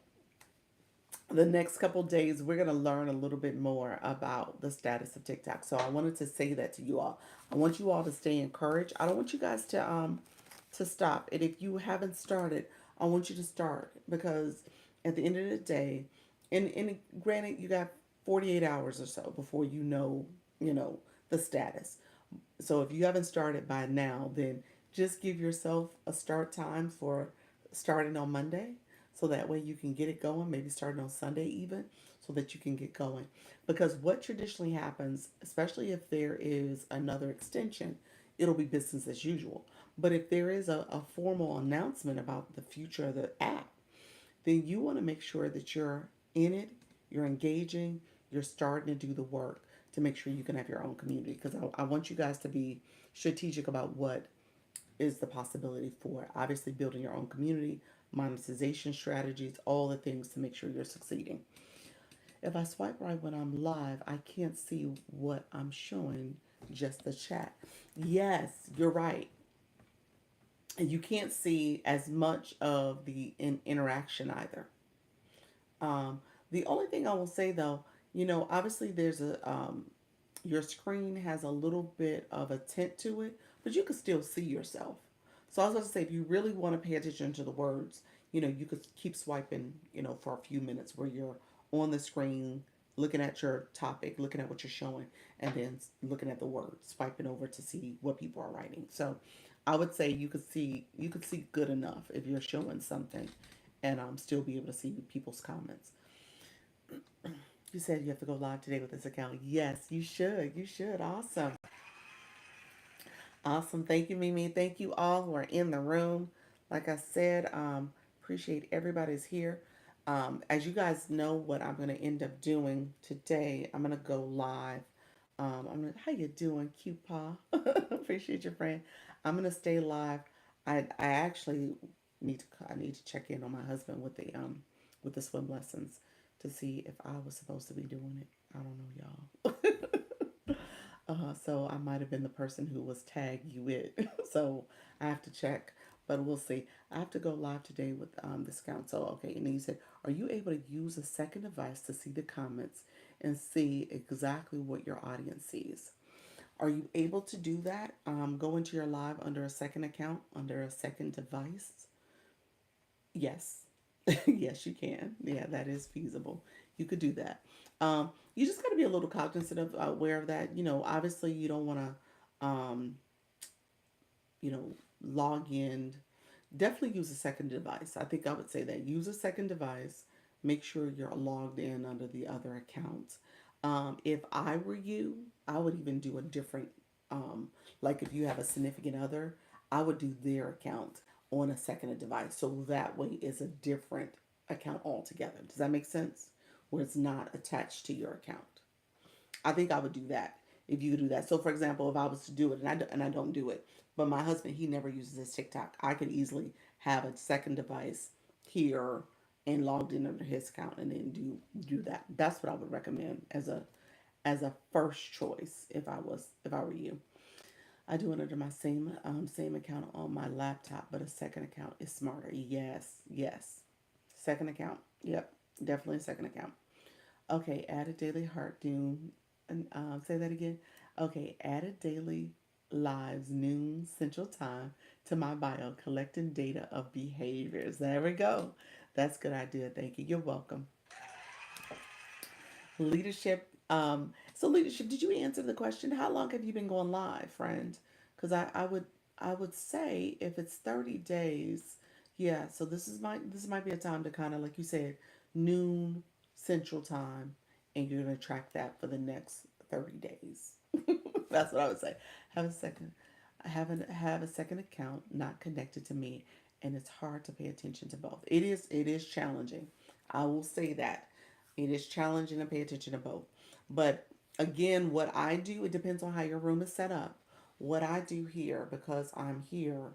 the next couple days we're gonna learn a little bit more about the status of TikTok. So I wanted to say that to you all. I want you all to stay encouraged. I don't want you guys to stop. And if you haven't started, I want you to start because at the end of the day, and granted, you got 48 hours or so before you know, the status. So if you haven't started by now, then just give yourself a start time for starting on Monday. So that way you can get it going, maybe starting on Sunday even, so that you can get going. Because what traditionally happens, especially if there is another extension, it'll be business as usual. But if there is a formal announcement about the future of the app, then you want to make sure that you're in it, you're engaging, you're starting to do the work to make sure you can have your own community. Because I want you guys to be strategic about what is the possibility for obviously building your own community, monetization strategies, all the things to make sure you're succeeding. If I swipe right when I'm live, I can't see what I'm showing, just the chat. Yes, you're right. And you can't see as much of the interaction either. Um, the only thing I will say though, obviously there's your screen has a little bit of a tint to it, but you can still see yourself. So I was going to say, if you really want to pay attention to the words, you could keep swiping, for a few minutes where you're on the screen, looking at your topic, looking at what you're showing, and then looking at the words, swiping over to see what people are writing. So I would say you could see good enough if you're showing something and still be able to see people's comments. You said you have to go live today with this account. Yes, you should. You should. Awesome. Awesome. Thank you, Mimi. Thank you all who are in the room. Like I said, appreciate everybody's here. As you guys know, what I'm going to end up doing today, I'm going to go live. How you doing, cute paw? Appreciate your friend. I'm going to stay live. I actually I need to check in on my husband with the swim lessons to see if I was supposed to be doing it. I don't know, y'all. So I might have been the person who was tagged you with. So I have to check, but we'll see. I have to go live today with this account. So okay, and then you said, are you able to use a second device to see the comments and see exactly what your audience sees? Are you able to do that? Go into your live under a second account, under a second device. Yes. Yes, you can. Yeah, that is feasible. You could do that. You just got to be a little cognizant of aware of that. Obviously, you don't want to, log in. Definitely use a second device. I think I would say that use a second device. Make sure you're logged in under the other account. If I were you, I would even do a different, like if you have a significant other, I would do their account on a second device. So that way it's a different account altogether. Does that make sense? Where it's not attached to your account. I think I would do that if you could do that. So, for example, if I was to do it, and I don't do it, but my husband, he never uses his TikTok. I could easily have a second device here and logged in under his account, and then do that. That's what I would recommend as a first choice if I were you. I do it under my same account on my laptop, but a second account is smarter. Yes, yes. Second account. Yep, definitely a second account. Okay, add a daily heart doom. And say that again. Okay, add a daily lives noon central time to my bio, collecting data of behaviors. There we go. That's a good idea. Thank you. You're welcome. Leadership. So leadership. Did you answer the question? How long have you been going live, friend? Because I would say if it's 30 days, yeah. So this might be a time to kind of like you said, noon Central Time, and you're gonna track that for the next 30 days. That's what I would say. Have a second. Have a second account not connected to me, and it's hard to pay attention to both. It is challenging. I will say that it is challenging to pay attention to both. But again, what I do, it depends on how your room is set up. What I do here, because I'm here,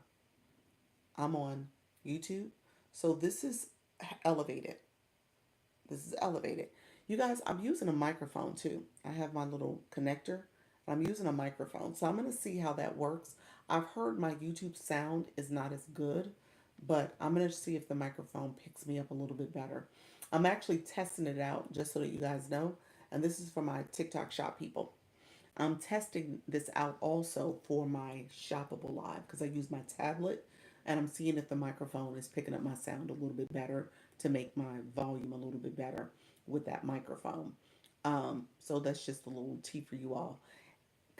I'm on YouTube. So this is elevated. This is elevated. You guys, I'm using a microphone too. I have my little connector. I'm using a microphone. So I'm going to see how that works. I've heard my YouTube sound is not as good, but I'm going to see if the microphone picks me up a little bit better. I'm actually testing it out just so that you guys know. And this is for my TikTok shop people. I'm testing this out also for my shoppable live because I use my tablet and I'm seeing if the microphone is picking up my sound a little bit better to make my volume a little bit better with that microphone. So that's just a little tea for you all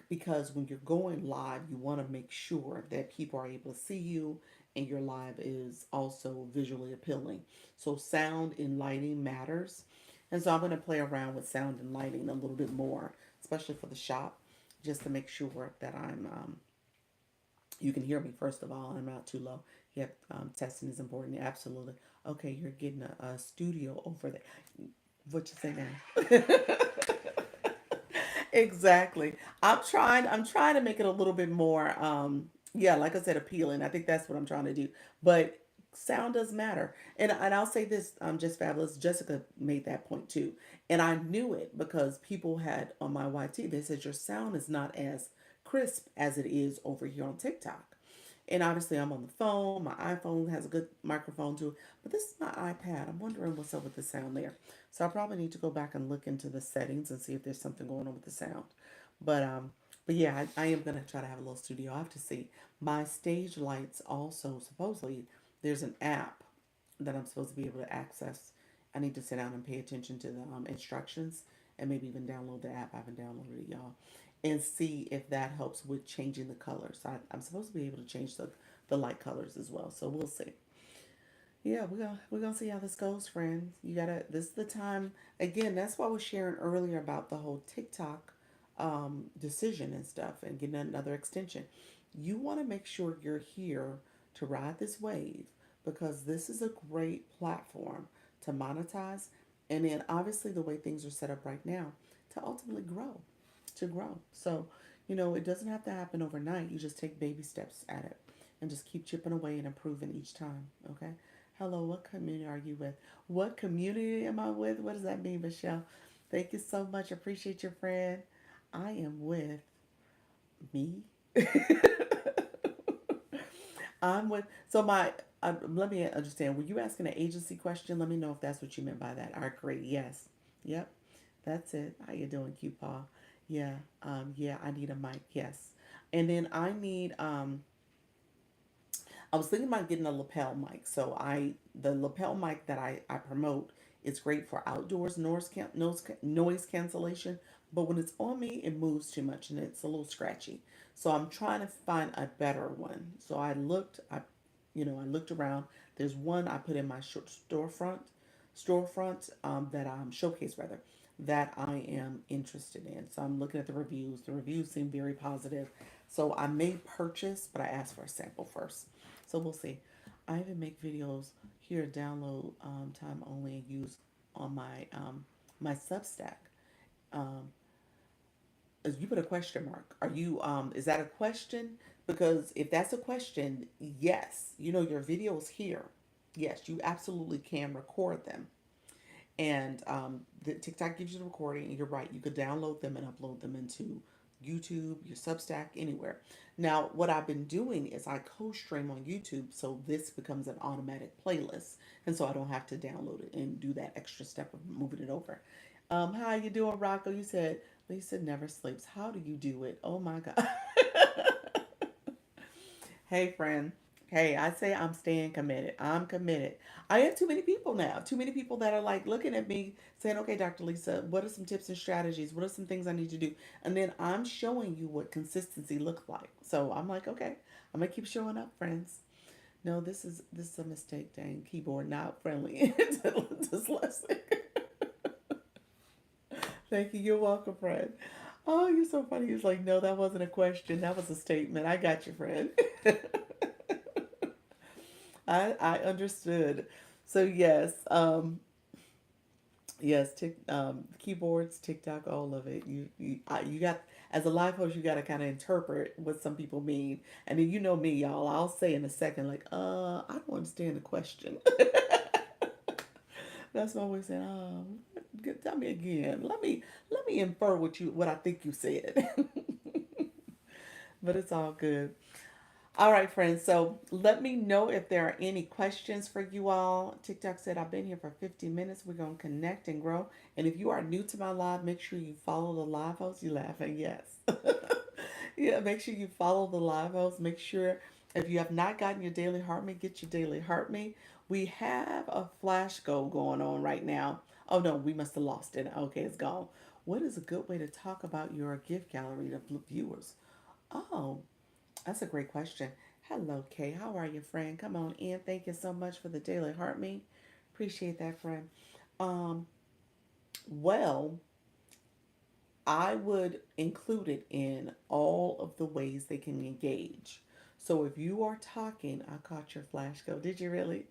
because when you're going live, you want to make sure that people are able to see you and your live is also visually appealing. So sound and lighting matters. And so I'm going to play around with sound and lighting a little bit more, especially for the shop, just to make sure that you can hear me first of all. I'm not too low. Yep, testing is important. Absolutely. Okay, you're getting a studio over there. What you say now? Exactly. I'm trying to make it a little bit more yeah, like I said, appealing. I think that's what I'm trying to do. But sound does matter. And I'll say this, just fabulous. Jessica made that point too. And I knew it because people had on my YT, they said your sound is not as crisp as it is over here on TikTok. And obviously, I'm on the phone. My iPhone has a good microphone too. But this is my iPad. I'm wondering what's up with the sound there. So I probably need to go back and look into the settings and see if there's something going on with the sound. But um, but yeah, I am gonna try to have a little studio. I have to see. My stage lights also supposedly there's an app that I'm supposed to be able to access. I need to sit down and pay attention to the instructions and maybe even download the app. I haven't downloaded it, y'all, and see if that helps with changing the colors. I'm supposed to be able to change the light colors as well. So we'll see. Yeah, we're gonna see how this goes, friends. You gotta. This is the time. Again, that's why I was sharing earlier about the whole TikTok decision and stuff, and getting another extension. You want to make sure you're here to ride this wave because this is a great platform to monetize, and then obviously the way things are set up right now to ultimately grow, to grow. So, it doesn't have to happen overnight. You just take baby steps at it, and just keep chipping away and improving each time. Okay. Hello, what community are you with? What community am I with? What does that mean, Michelle? Thank you so much. Appreciate your friend. I am with me. I'm with, so let me understand. Were you asking an agency question? Let me know if that's what you meant by that. All right, great. Yes. Yep. That's it. How you doing, Q Paul? Yeah. Yeah, I need a mic. Yes. And then I was thinking about getting a lapel mic. So the lapel mic that I promote is great for outdoors noise cancellation, but when it's on me, it moves too much and it's a little scratchy. So I'm trying to find a better one. So I looked around. There's one I put in my storefront that showcase rather that I am interested in. So I'm looking at the reviews. The reviews seem very positive. So I may purchase, but I asked for a sample first. So we'll see. I even make videos here, download time only and use on my Substack. Um, you put a question mark. Are you is that a question? Because if that's a question, yes, your videos here. Yes, you absolutely can record them. And the TikTok gives you the recording, and you're right, you could download them and upload them into YouTube, your Substack, anywhere. Now, what I've been doing is I co-stream on YouTube, so this becomes an automatic playlist, and so I don't have to download it and do that extra step of moving it over. How you doing, Rocco? You said Lisa never sleeps. How do you do it? Oh my God. Hey, friend. Hey, I say I'm staying committed. I'm committed. I have too many people now. Too many people that are like looking at me saying, okay, Dr. Lisa, what are some tips and strategies? What are some things I need to do? And then I'm showing you what consistency looks like. So I'm like, okay, I'm going to keep showing up, friends. No, this is a mistake, dang. Keyboard not friendly. Dyslexic. Thank you. You're welcome, friend. Oh, you're so funny. He's like, no, that wasn't a question. That was a statement. I got you, friend. I understood. So yes, yes, keyboards, TikTok, all of it. You got as a live host, you got to kind of interpret what some people mean, and then me, y'all. I'll say in a second, like, I don't understand the question. That's what I'm always saying. Tell me again. Let me infer what I think you said. But it's all good. All right, friends. So let me know if there are any questions for you all. TikTok said, I've been here for 50 minutes. We're going to connect and grow. And if you are new to my live, make sure you follow the live host. You laughing? Yes. Yeah, make sure you follow the live host. Make sure if you have not gotten your daily heart mate, get your daily heart mate. We have a flash goal going on right now. Oh, no, we must have lost it. Okay, it's gone. What is a good way to talk about your gift gallery to viewers? Oh, that's a great question. Hello, Kay. How are you, friend? Come on in. Thank you so much for the daily heart me. Appreciate that, friend. Um, well, I would include it in all of the ways they can engage. So if you are talking, I caught your flash go. Did you really?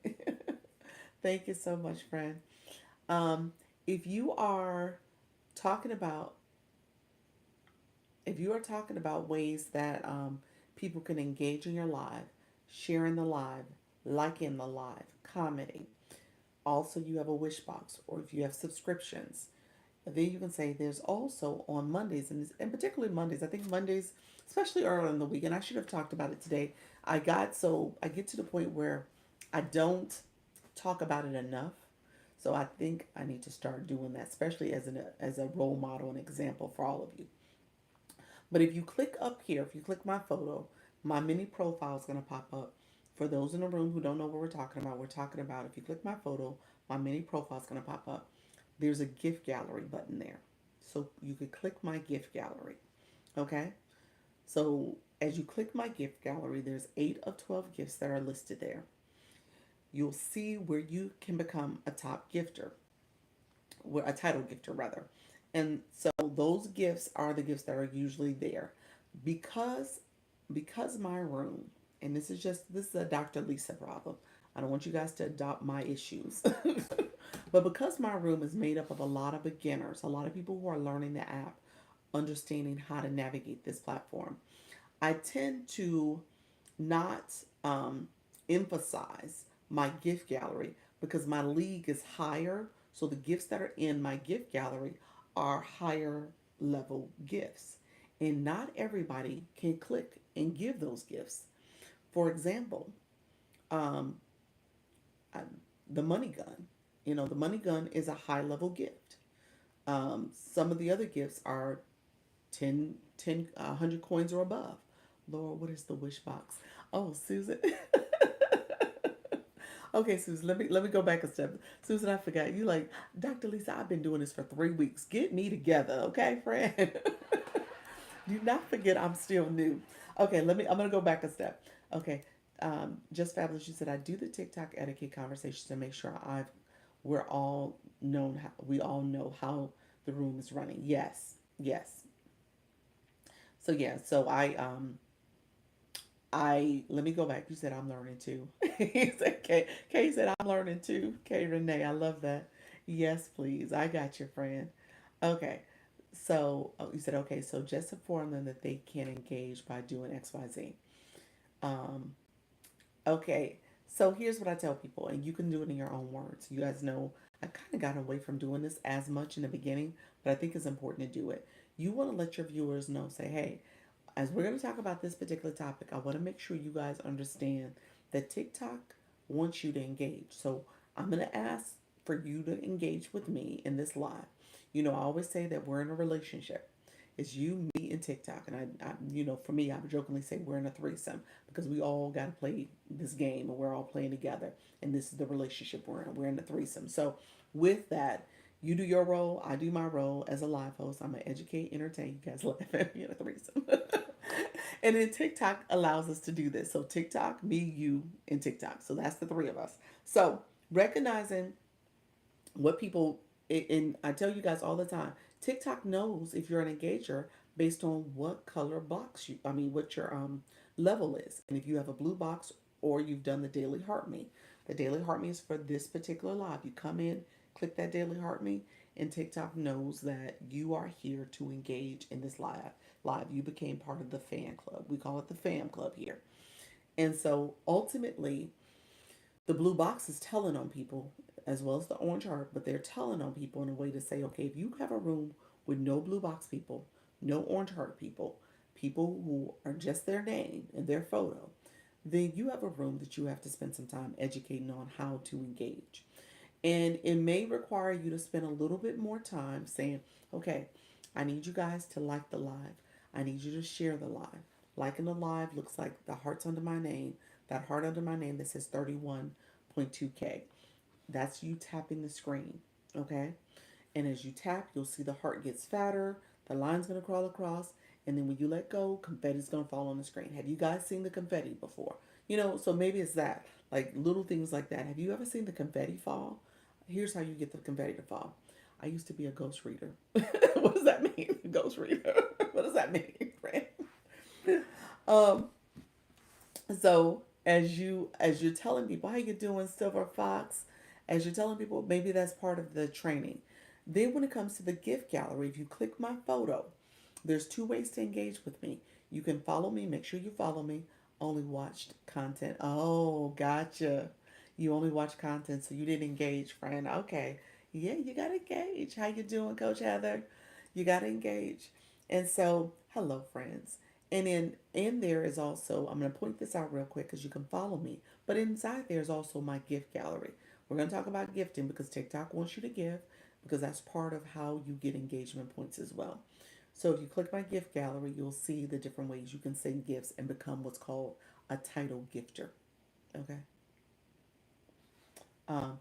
Thank you so much, friend. Um, if you are talking about if you are talking about ways that people can engage in your live, sharing the live, liking the live, commenting. Also, you have a wish box, or if you have subscriptions, then you can say there's also on Mondays, and particularly Mondays. I think Mondays, especially early in the week, and I should have talked about it today. I get to the point where I don't talk about it enough. So I think I need to start doing that, especially as a role model and example for all of you. But if you click up here, if you click my photo, my mini profile is going to pop up. For those in the room who don't know what we're talking about if you click my photo, my mini profile is going to pop up. There's a gift gallery button there. So you could click my gift gallery. Okay? So as you click my gift gallery, there's 8 of 12 gifts that are listed there. you'll see where you can become a top gifter, a title gifter rather. And so those gifts are the gifts that are usually there. Because my room, and this is a Dr. Lisa problem. I don't want you guys to adopt my issues. But because my room is made up of a lot of beginners, a lot of people who are learning the app, understanding how to navigate this platform, I tend to not emphasize my gift gallery because my league is higher. So the gifts that are in my gift gallery are higher level gifts. And not everybody can click and give those gifts. For example, um, I, the money gun. The money gun is a high level gift. Some of the other gifts are 100 coins or above. Lord, what is the wish box? Oh, Susan. Okay, Susan, let me go back a step. Susan, I forgot. You like, Dr. Lisa, I've been doing this for 3 weeks. Get me together, okay, friend? Do not forget I'm still new. Okay, I'm gonna go back a step. Okay. Just Fabulous, you said I do the TikTok etiquette conversations to make sure we all know how the room is running. Yes. Yes. So yeah, so I let me go back. You said I'm learning too. He said Kay said I'm learning too. Kay Renee, I love that. Yes, please. I got your friend. Okay. So you said okay, so just inform them that they can engage by doing XYZ. Um, okay. So here's what I tell people, and you can do it in your own words. You guys know I kind of got away from doing this as much in the beginning, but I think it's important to do it. You want to let your viewers know, say, hey, as we're going to talk about this particular topic, I want to make sure you guys understand that TikTok wants you to engage. So I'm going to ask for you to engage with me in this live. I always say that we're in a relationship. It's you, me, and TikTok. And for me, I would jokingly say we're in a threesome because we all got to play this game and we're all playing together. And this is the relationship we're in. We're in a threesome. So with that, you do your role, I do my role as a live host. I'm gonna educate, entertain. You guys laugh at me in a threesome. And then TikTok allows us to do this. So TikTok, me, you, and TikTok. So that's the three of us. So recognizing what people, and I tell you guys all the time, TikTok knows if you're an engager based on what color box what your level is. And if you have a blue box or you've done the daily heart me. The daily heart me is for this particular live. You come in, click that daily heart me, and TikTok knows that you are here to engage in this live. You became part of the fan club. We call it the fam club here. And so ultimately, the blue box is telling on people as well as the orange heart, but they're telling on people in a way to say, okay, if you have a room with no blue box people, no orange heart people, people who are just their name and their photo, then you have a room that you have to spend some time educating on how to engage. And it may require you to spend a little bit more time saying, okay, I need you guys to like the live. I need you to share the live. Liking the live looks like the hearts under my name, that heart under my name that says 31.2K. That's you tapping the screen, okay? And as you tap, you'll see the heart gets fatter, the line's gonna crawl across, and then when you let go, confetti's gonna fall on the screen. Have you guys seen the confetti before? So maybe it's that, like little things like that. Have you ever seen the confetti fall? Here's how you get the confetti to fall. I used to be a ghost reader. What does that mean? Ghost reader. What does that mean, friend? Um, so as you're telling people how you doing, Silver Fox, as you're telling people, maybe that's part of the training. Then when it comes to the gift gallery, if you click my photo, there's two ways to engage with me. You can follow me, make sure you follow me. Only watched content. Oh, gotcha. You only watch content, so you didn't engage, friend. Okay. Yeah, you gotta engage. How you doing, Coach Heather? You gotta engage. And so, hello, friends. And in there is also, I'm gonna point this out real quick because you can follow me. But inside there is also my gift gallery. We're gonna talk about gifting because TikTok wants you to give because that's part of how you get engagement points as well. So if you click my gift gallery, you'll see the different ways you can send gifts and become what's called a title gifter. Okay. Um,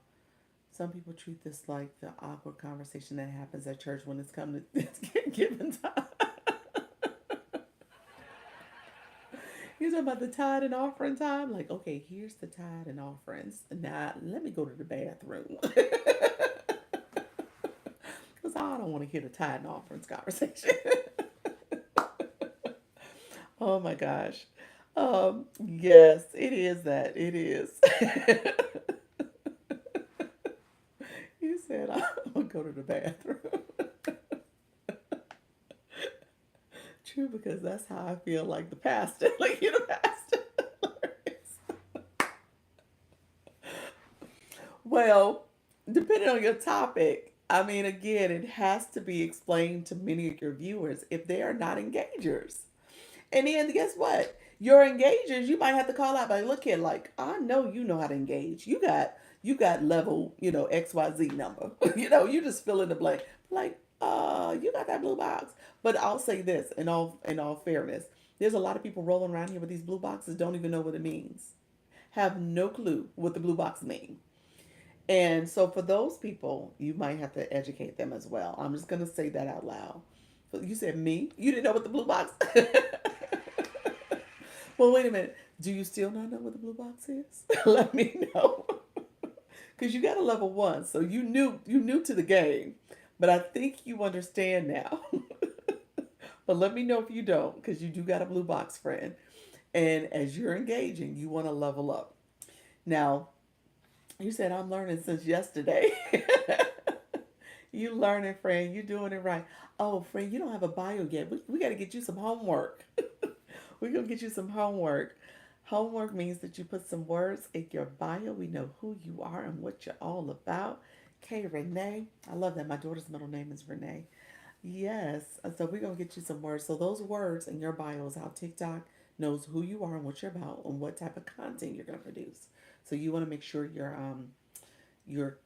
some people treat this like the awkward conversation that happens at church when it's come to it's given time. You talking about the tithe and offering time? Like, okay, here's the tithe and offerings. Now, let me go to the bathroom. Because I don't want to hear the tithe and offerings conversation. Oh my gosh. Yes, it is that. It is. You said, I'm going to go to the bathroom. True, because that's how I feel like the pastor. Like, you're the pastor. Well, depending on your topic, I mean, again, it has to be explained to many of your viewers if they are not engagers. And then guess what? Your engagers, you might have to call out like, look here, like I know you know how to engage. You got level, XYZ number. You just fill in the blank. Like, you got that blue box. But I'll say this in all fairness, there's a lot of people rolling around here with these blue boxes, don't even know what it means. Have no clue what the blue box means. And so for those people, you might have to educate them as well. I'm just gonna say that out loud. So you said me? You didn't know what the blue box? Well, wait a minute. Do you still not know what the blue box is? Let me know. Because you got a level one, so you knew to the game. But I think you understand now. But let me know if you don't, because you do got a blue box friend. And as you're engaging, you want to level up. Now, you said I'm learning since yesterday. You learning, friend. You doing it right. Oh, friend, you don't have a bio yet. We got to get you some homework. We're going to get you some homework. Homework means that you put some words in your bio. We know who you are and what you're all about. Okay, Renee. I love that. My daughter's middle name is Renee. Yes. So we're going to get you some words. So those words in your bio is how TikTok knows who you are and what you're about and what type of content you're going to produce. So you want to make sure you're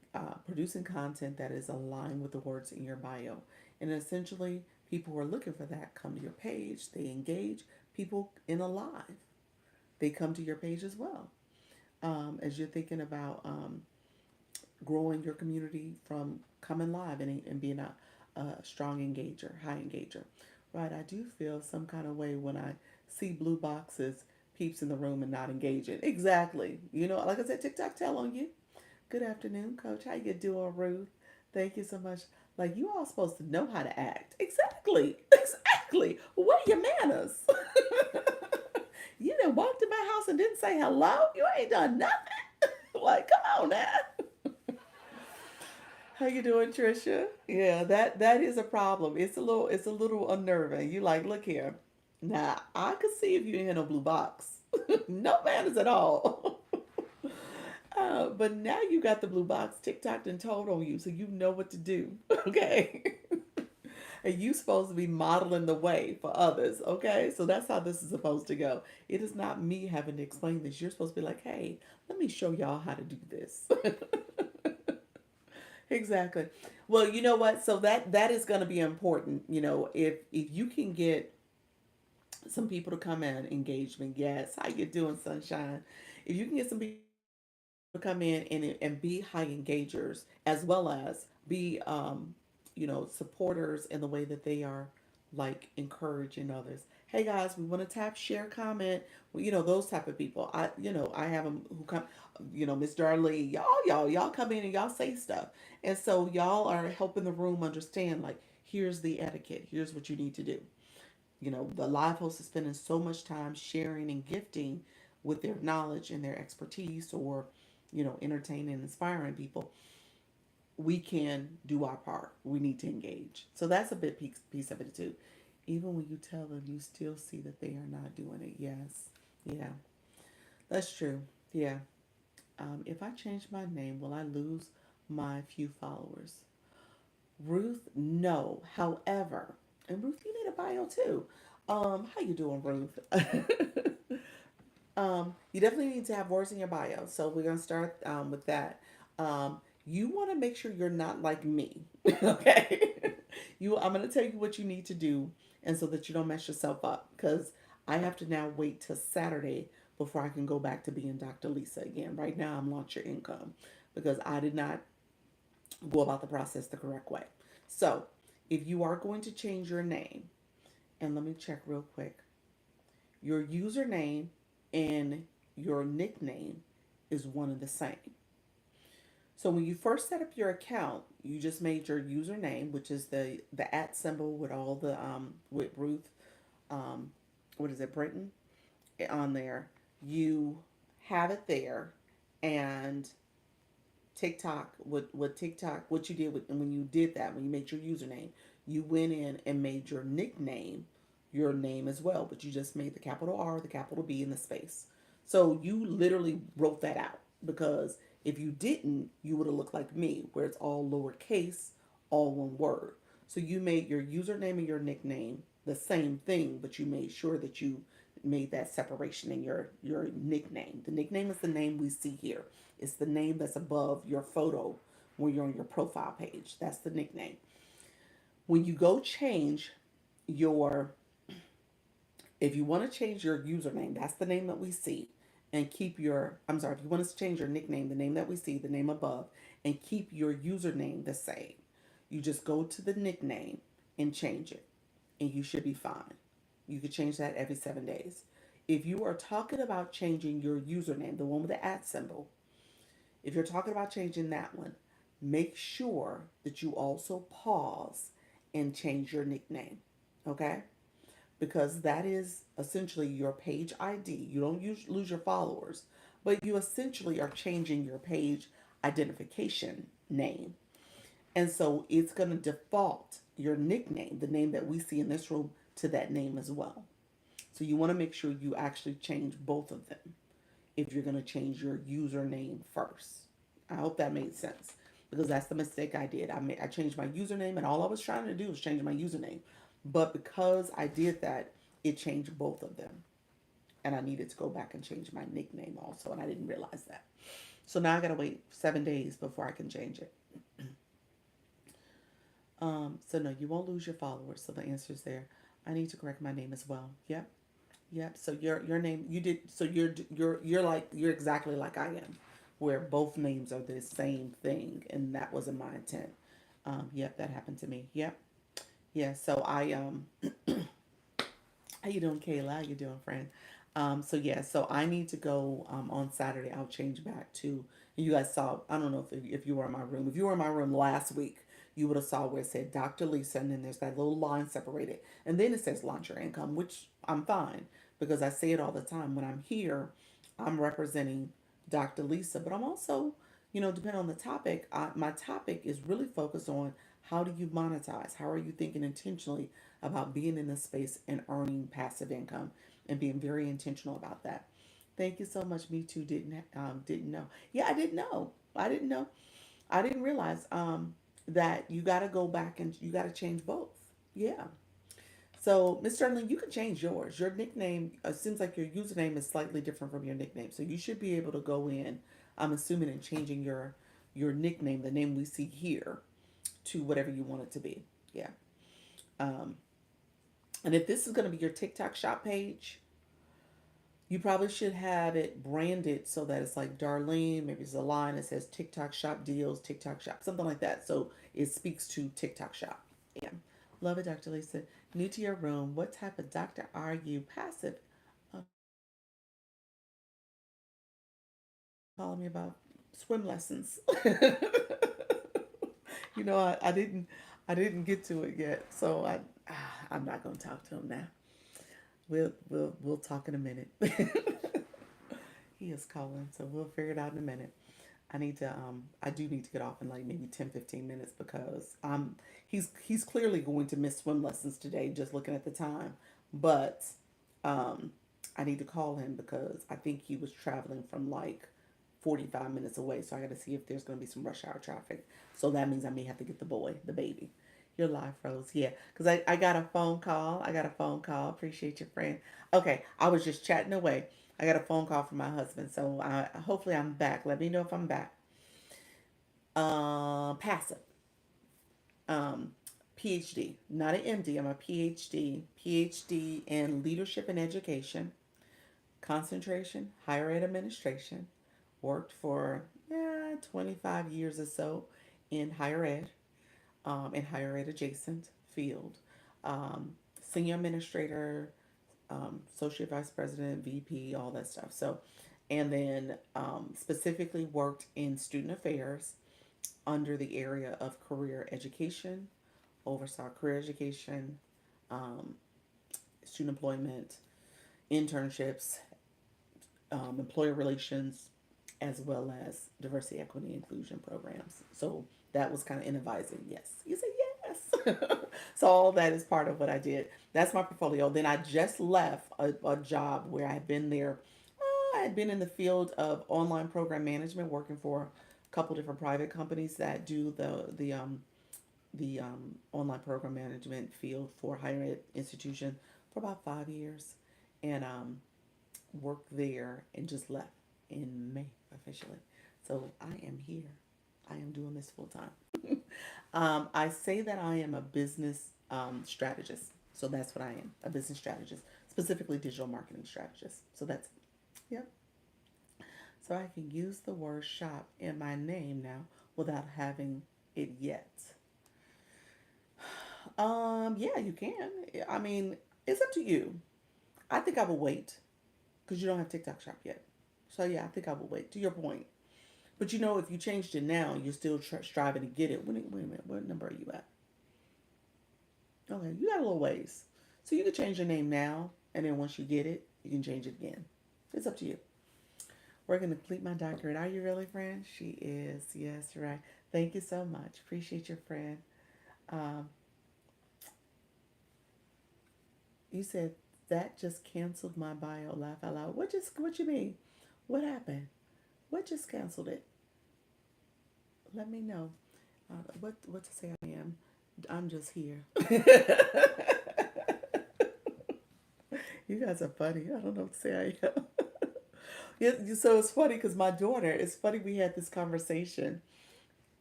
producing content that is aligned with the words in your bio. And essentially, people who are looking for that come to your page, they engage. People in a live, they come to your page as well. As you're thinking about growing your community from coming live and being a strong engager, high engager. Right, I do feel some kind of way when I see blue boxes, peeps in the room and not engaging. Exactly. Like I said, TikTok tell on you. Good afternoon, Coach. How you doing, Ruth? Thank you so much. Like you all supposed to know how to act. Exactly. Exactly. What are your manners? You done walked in my house and didn't say hello? You ain't done nothing. Like, come on now. How you doing, Trisha? Yeah, that is a problem. It's a little unnerving. You like, look here. Now, I could see if you ain't had no blue box. No manners at all. But now you got the blue box. TikTok done told on you, so you know what to do. Okay. And you supposed to be modeling the way for others. Okay. So that's how this is supposed to go. It is not me having to explain this. You're supposed to be like, hey, let me show y'all how to do this. Exactly. Well, you know what? So that is going to be important. If you can get some people to come in, engagement. Yes. How you doing, sunshine? If you can get some people to come in and be high engagers as well as be supporters in the way that they are like encouraging others. Hey guys, we want to tap share comment. Well, those type of people. I have them who come. Miss Darlene, y'all come in and y'all say stuff, and so y'all are helping the room understand. Like, here's the etiquette. Here's what you need to do. The live host is spending so much time sharing and gifting with their knowledge and their expertise, or entertaining and inspiring people. We can do our part. We need to engage. So that's a big piece of it too. Even when you tell them, you still see that they are not doing it. Yes. Yeah. That's true. Yeah. If I change my name, will I lose my few followers? Ruth, no. However, and Ruth, you need a bio too. How you doing, Ruth? You definitely need to have words in your bio. So we're gonna start with that. You want to make sure you're not like me, okay? I'm gonna tell you what you need to do, and so that you don't mess yourself up, because I have to now wait till Saturday before I can go back to being Dr. Lisa again. Right now, I'm Launch Your Income because I did not go about the process the correct way. So, if you are going to change your name, and let me check real quick. Your username and your nickname is one and the same. So when you first set up your account, you just made your username, which is the at symbol with all the with Ruth, um, what is it, Britton, on there. You have it there, and TikTok, what TikTok, what you did with, and when you did that, when you made your username, you went in and made your nickname your name as well, but you just made the capital R, the capital B, and the space. So you literally wrote that out, because if you didn't, you would have looked like me, where it's all lowercase, all one word. So you made your username and your nickname the same thing, but you made sure that you made that separation in your nickname. The nickname is the name we see here. It's the name that's above your photo when you're on your profile page. That's the nickname. When you go change your, if you want to change your username, that's the name that we see, and keep your, I'm sorry, if you want to change your nickname, the name that we see, the name above, and keep your username the same, you just go to the nickname and change it, and you should be fine. You could change that every 7 days. If you are talking about changing your username, the one with the at symbol, if you're talking about changing that one, make sure that you also pause and change your nickname. Okay? Because that is essentially your page ID. You don't lose your followers, but you essentially are changing your page identification name. And so it's going to default your nickname, the name that we see in this room, to that name as well. So you want to make sure you actually change both of them if you're going to change your username first. I hope that made sense, because that's the mistake I did. I changed my username, and all I was trying to do was change my username. But because I did that, it changed both of them. And I needed to go back and change my nickname also, and I didn't realize that. So now I gotta wait 7 days before I can change it. So no, you won't lose your followers. So the answer is there. I need to correct my name as well. Yep. Yep. So your name, you did, so you're like, you're exactly like I am, where both names are the same thing, and that wasn't my intent. Yep, that happened to me. Yep. Yeah. So how you doing, Kayla? How you doing, friend? So yeah, so I need to go on Saturday. I'll change back to. You guys saw. I don't know if you were in my room. If you were in my room last week, you would have saw where it said Dr. Lisa, and then there's that little line separated, and then it says launch your income, which I'm fine, because I say it all the time. When I'm here, I'm representing Dr. Lisa, but I'm also, depending on the topic, my topic is really focused on how do you monetize? How are you thinking intentionally about being in this space and earning passive income, and being very intentional about that. Thank you so much. Me too. Didn't know. Yeah, I didn't know. I didn't know. I didn't realize that you got to go back and you got to change both. Yeah. So, Miss Sterling, you can change yours. Your nickname seems like your username is slightly different from your nickname, so you should be able to go in. I'm assuming in changing your nickname, the name we see here, to whatever you want it to be. Yeah. Um, and if this is going to be your TikTok shop page, you probably should have it branded so that it's like Darlene, maybe it's a line that says TikTok shop deals, TikTok shop, something like that. So it speaks to TikTok shop. Yeah. Love it, Dr. Lisa. New to your room. What type of doctor are you? Passive. Calling me about swim lessons. I didn't get to it yet. So I'm not gonna talk to him now. We'll talk in a minute. He is calling, so we'll figure it out in a minute. I do need to get off in like maybe 10, 15 minutes, because he's clearly going to miss swim lessons today, just looking at the time. But um I need to call him, because I think he was traveling from like 45 minutes away. So I got to see if there's going to be some rush hour traffic. So that means I may have to get the boy, the baby. Your live froze. Yeah. Because I got a phone call. I got a phone call. Appreciate your friend. Okay. I was just chatting away. I got a phone call from my husband. So hopefully I'm back. Let me know if I'm back. Passive. Um, PhD. Not an MD. I'm a PhD. PhD in leadership and education. Concentration, higher ed administration. Worked for 25 years or so in higher ed, in higher ed adjacent field. Senior administrator, associate vice president, VP, all that stuff. So, and then specifically worked in student affairs under the area of career education, oversaw career education, um, student employment, internships, employer relations, as well as diversity, equity, inclusion programs. So that was kind of in advising. Yes, you say yes. So all that is part of what I did. That's my portfolio. Then I just left a job where I had been there. I had been in the field of online program management, working for a couple different private companies that do the online program management field for higher ed institution for about 5 years, and worked there and just left in May officially. So I am here. I am doing this full time. I say that I am a business strategist. So that's what I am, a business strategist, specifically digital marketing strategist. So that's, yep. So I can use the word shop in my name now without having it yet. Yeah, you can. I mean, it's up to you. I think I will wait because you don't have TikTok shop yet. So yeah, I think I will wait. To your point, but you know, if you changed it now, you're still striving to get it. Wait a minute, what number are you at? Okay, you got a little ways. So you can change your name now, and then once you get it, you can change it again. It's up to you. We're going to complete my doctorate. Are you really, friend? She is. Yes, right. Thank you so much. Appreciate your friend. Um, you said that just canceled my bio. Laugh out loud. What you mean? What happened? What just canceled it? Let me know. What to say I am. I'm just here. You guys are funny. I don't know what to say I am. Yeah, so it's funny because my daughter, it's funny we had this conversation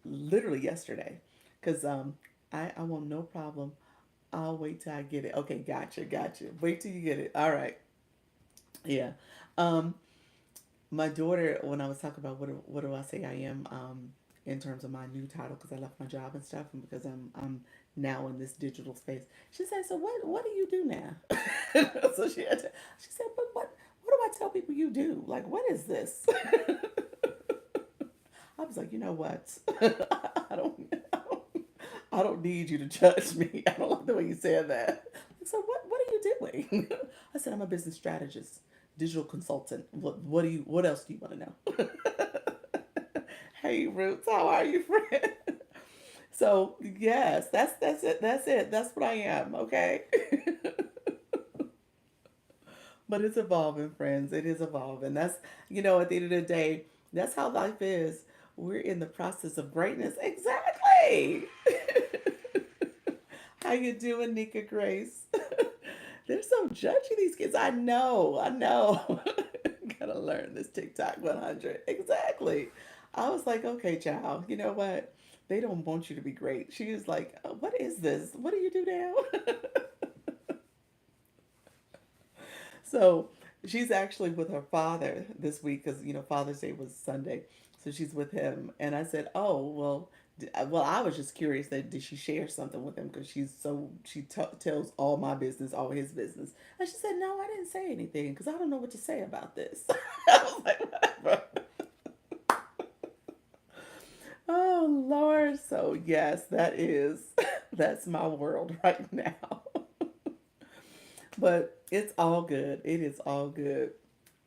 literally yesterday. Because I want no problem. I'll wait till I get it. Okay, gotcha. Wait till you get it. All right. Yeah. Um, my daughter, when I was talking about what do I say I am, in terms of my new title, because I left my job and stuff, and because I'm now in this digital space, she said, "So what do you do now?" So she said, "But what do I tell people you do? Like, what is this?" I was like, you know what? I don't, I don't, I don't need you to judge me. I don't like the way you said that. So what are you doing? I said, I'm a business strategist, digital consultant. What else do you want to know? Hey, Roots, how are you, friend? So yes, that's it. That's it. That's what I am. Okay. But it's evolving, friends. It is evolving. That's, at the end of the day, that's how life is. We're in the process of greatness. Exactly. How you doing, Nika Grace? They're so judgy, these kids. I know. Gotta learn this TikTok 100. Exactly. I was like, okay, child, you know what? They don't want you to be great. She is like, what is this? What do you do now? So she's actually with her father this week because Father's Day was Sunday, so she's with him. And I said, "Oh well, well, I was just curious that did she share something with him because she tells all my business, all his business." And she said, "No, I didn't say anything because I don't know what to say about this." I was like, "Whatever." Oh Lord, so yes, that's my world right now. But it's all good. It is all good.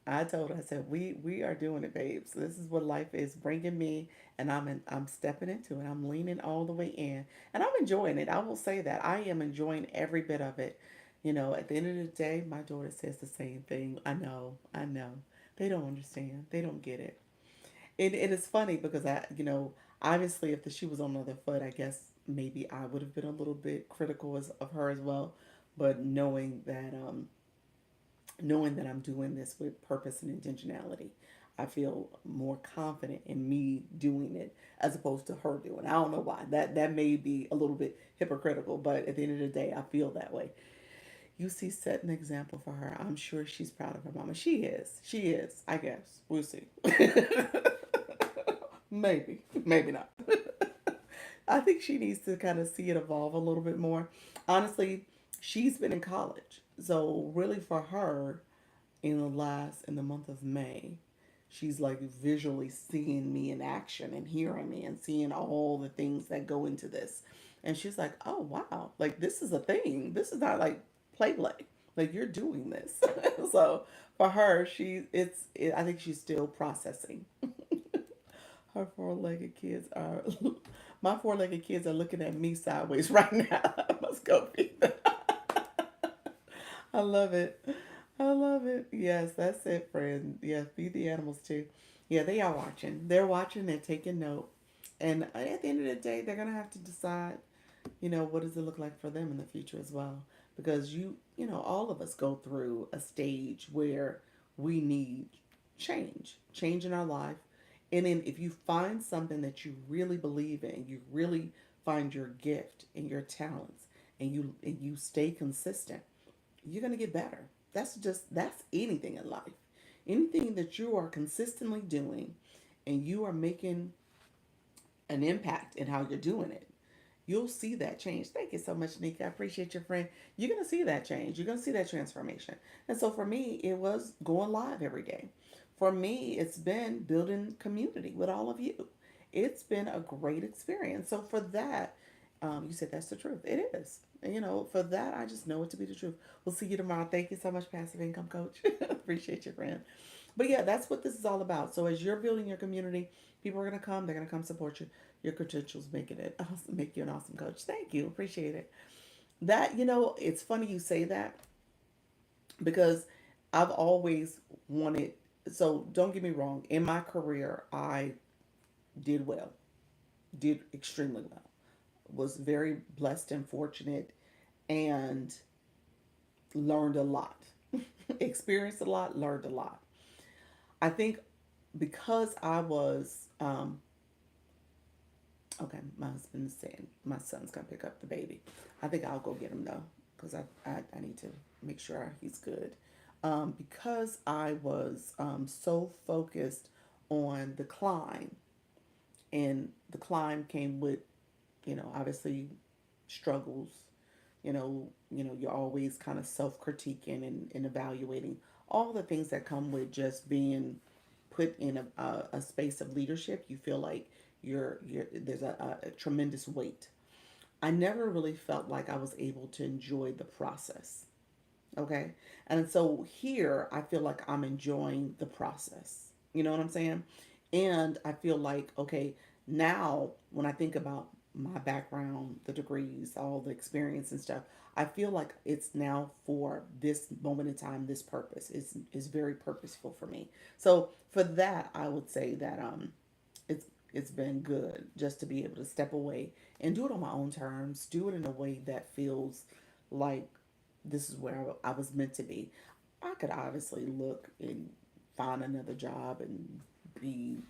I told her, I said, we are doing it, babes. This is what life is bringing me, and I'm stepping into it. I'm leaning all the way in, and I'm enjoying it. I will say that I am enjoying every bit of it. At the end of the day, my daughter says the same thing. I know. They don't understand. They don't get it. It is funny because obviously, if the shoe was on the other foot, I guess maybe I would have been a little bit critical of her as well. But knowing that I'm doing this with purpose and intentionality, I feel more confident in me doing it as opposed to her doing it. I don't know why. That may be a little bit hypocritical, but at the end of the day, I feel that way. You see, set an example for her. I'm sure she's proud of her mama. She is. She is. I guess. We'll see. Maybe not. I think she needs to kind of see it evolve a little bit more. Honestly, she's been in college. So really for her, in the month of May, she's like visually seeing me in action and hearing me and seeing all the things that go into this. And she's like, "Oh wow, like this is a thing. This is not like play. Like you're doing this." So for her, I think she's still processing. Her four-legged kids are my four-legged kids are looking at me sideways right now. I must go feed them. I love it. I love it. Yes, that's it, friend. Yeah, feed the animals too. Yeah, they are watching. They're watching. They're taking note. And at the end of the day, they're gonna have to decide, what does it look like for them in the future as well? Because all of us go through a stage where we need change in our life. And then if you find something that you really believe in, you really find your gift and your talents, and you stay consistent, you're going to get better. That's anything in life. Anything that you are consistently doing and you are making an impact in how you're doing it, you'll see that change. Thank you so much, Nika. I appreciate your friend. You're going to see that change. You're going to see that transformation. And so for me, it was going live every day. For me, it's been building community with all of you. It's been a great experience. So for that, you said that's the truth. It is. And, for that, I just know it to be the truth. We'll see you tomorrow. Thank you so much, Passive Income Coach. Appreciate your friend. But yeah, that's what this is all about. So as you're building your community, people are gonna come. They're gonna come support you. Your credentials making it awesome, make you an awesome coach. Thank you, appreciate it. That it's funny you say that because I've always wanted. So don't get me wrong. In my career, I did well, did extremely well. Was very blessed and fortunate, and learned a lot, experienced a lot, learned a lot. I think because I was okay, my husband is saying my son's gonna pick up the baby. I think I'll go get him though, because I need to make sure he's good. Because I was so focused on the climb, and the climb came with, obviously struggles. You're always kind of self-critiquing and evaluating all the things that come with just being put in a space of leadership. You feel like there's a tremendous weight. I never really felt like I was able to enjoy the process. Okay. And so here I feel like I'm enjoying the process. You know what I'm saying? And I feel like, okay, now when I think about my background, the degrees, all the experience and stuff, I feel like it's now for this moment in time, this purpose is very purposeful for me. So for that, I would say that it's it's been good just to be able to step away and do it on my own terms, do it in a way that feels like this is where I was meant to be. I could obviously look and find another job and be,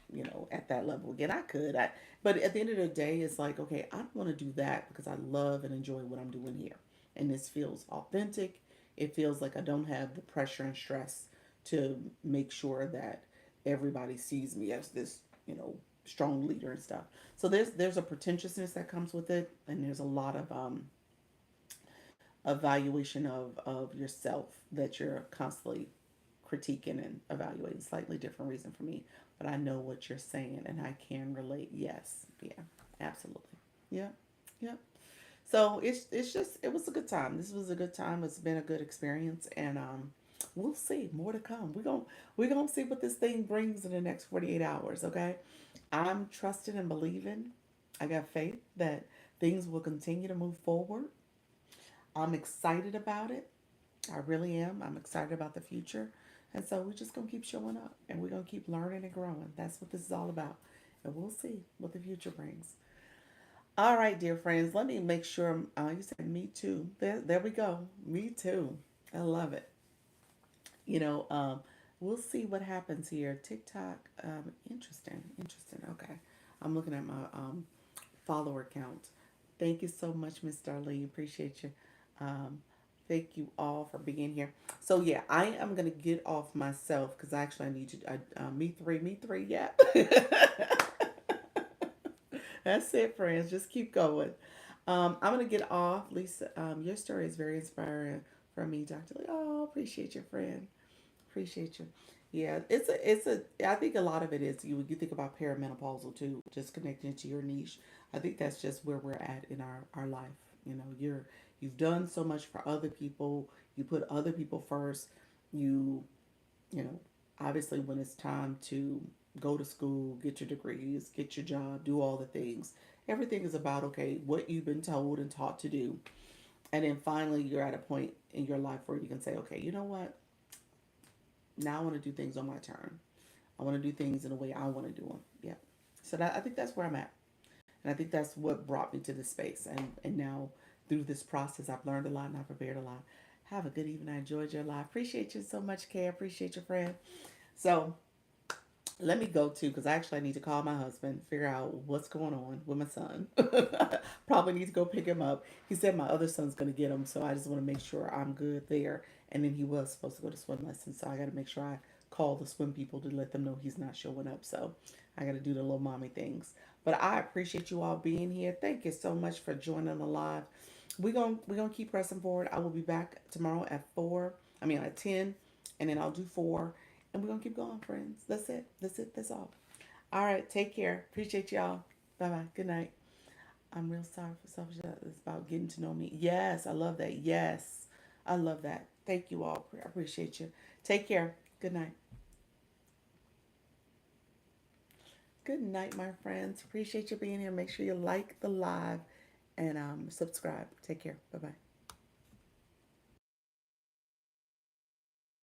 at that level again. I could. But at the end of the day, it's like, okay, I don't want to do that because I love and enjoy what I'm doing here. And this feels authentic. It feels like I don't have the pressure and stress to make sure that everybody sees me as this, strong leader and stuff. So there's a pretentiousness that comes with it, and there's a lot of evaluation of yourself that you're constantly critiquing and evaluating. Slightly different reason for me, but I know what you're saying and I can relate. Yes, yeah, absolutely, yeah, yeah. So it's just it was a good time. This was a good time. It's been a good experience, and we'll see more to come. We're gonna see what this thing brings in the next 48 hours. Okay, I'm trusting and believing. I got faith that things will continue to move forward. I'm excited about it. I really am. I'm excited about the future. And so we're just going to keep showing up and we're going to keep learning and growing. That's what this is all about. And we'll see what the future brings. All right, dear friends, let me make sure. You said me too. There we go. Me too. I love it. You know, we'll see what happens here. TikTok, interesting. Interesting. Okay. I'm looking at my follower count. Thank you so much, Miss Darlene. Appreciate you. Um, thank you all for being here. So yeah, I am gonna get off myself because actually I need to. Me three, yeah. That's it, friends. Just keep going. I'm gonna get off. Lisa, your story is very inspiring. from me, Dr. Lee. Oh, appreciate your friend. Appreciate you. Yeah, it's a. I think a lot of it is you think about perimenopausal too, just connecting to your niche. I think that's just where we're at in our life. You know, you've done so much for other people. You put other people first. You you know, obviously when it's time to go to school, get your degrees, get your job, do all the things. Everything is about okay, what you've been told and taught to do, and then finally you're at a point in your life where you can say, okay, you know what? Now I want to do things on my turn. I want to do things in the way I want to do them. Yeah. So I think that's where I'm at. And I think that's what brought me to this space. And now through this process, I've learned a lot and I've prepared a lot. Have a good evening. I enjoyed your live. Appreciate you so much, Kay. Appreciate your friend. So let me go to because actually I need to call my husband, figure out what's going on with my son. Probably need to go pick him up. He said my other son's gonna get him, so I just want to make sure I'm good there. And then he was supposed to go to swim lessons, so I got to make sure I call the swim people to let them know he's not showing up. So I got to do the little mommy things. But I appreciate you all being here. Thank you so much for joining the live. We're gonna keep pressing forward. I will be back tomorrow at 4. I mean at 10, and then I'll do 4, and we're gonna keep going, friends. That's it. That's it. That's all. All right. Take care. Appreciate y'all. Bye bye. Good night. I'm real sorry for selfish. It's about getting to know me. Yes, I love that. Yes, I love that. Thank you all. I appreciate you. Take care. Good night. Good night, my friends. Appreciate you being here. Make sure you like the live and subscribe. Take care. Bye bye.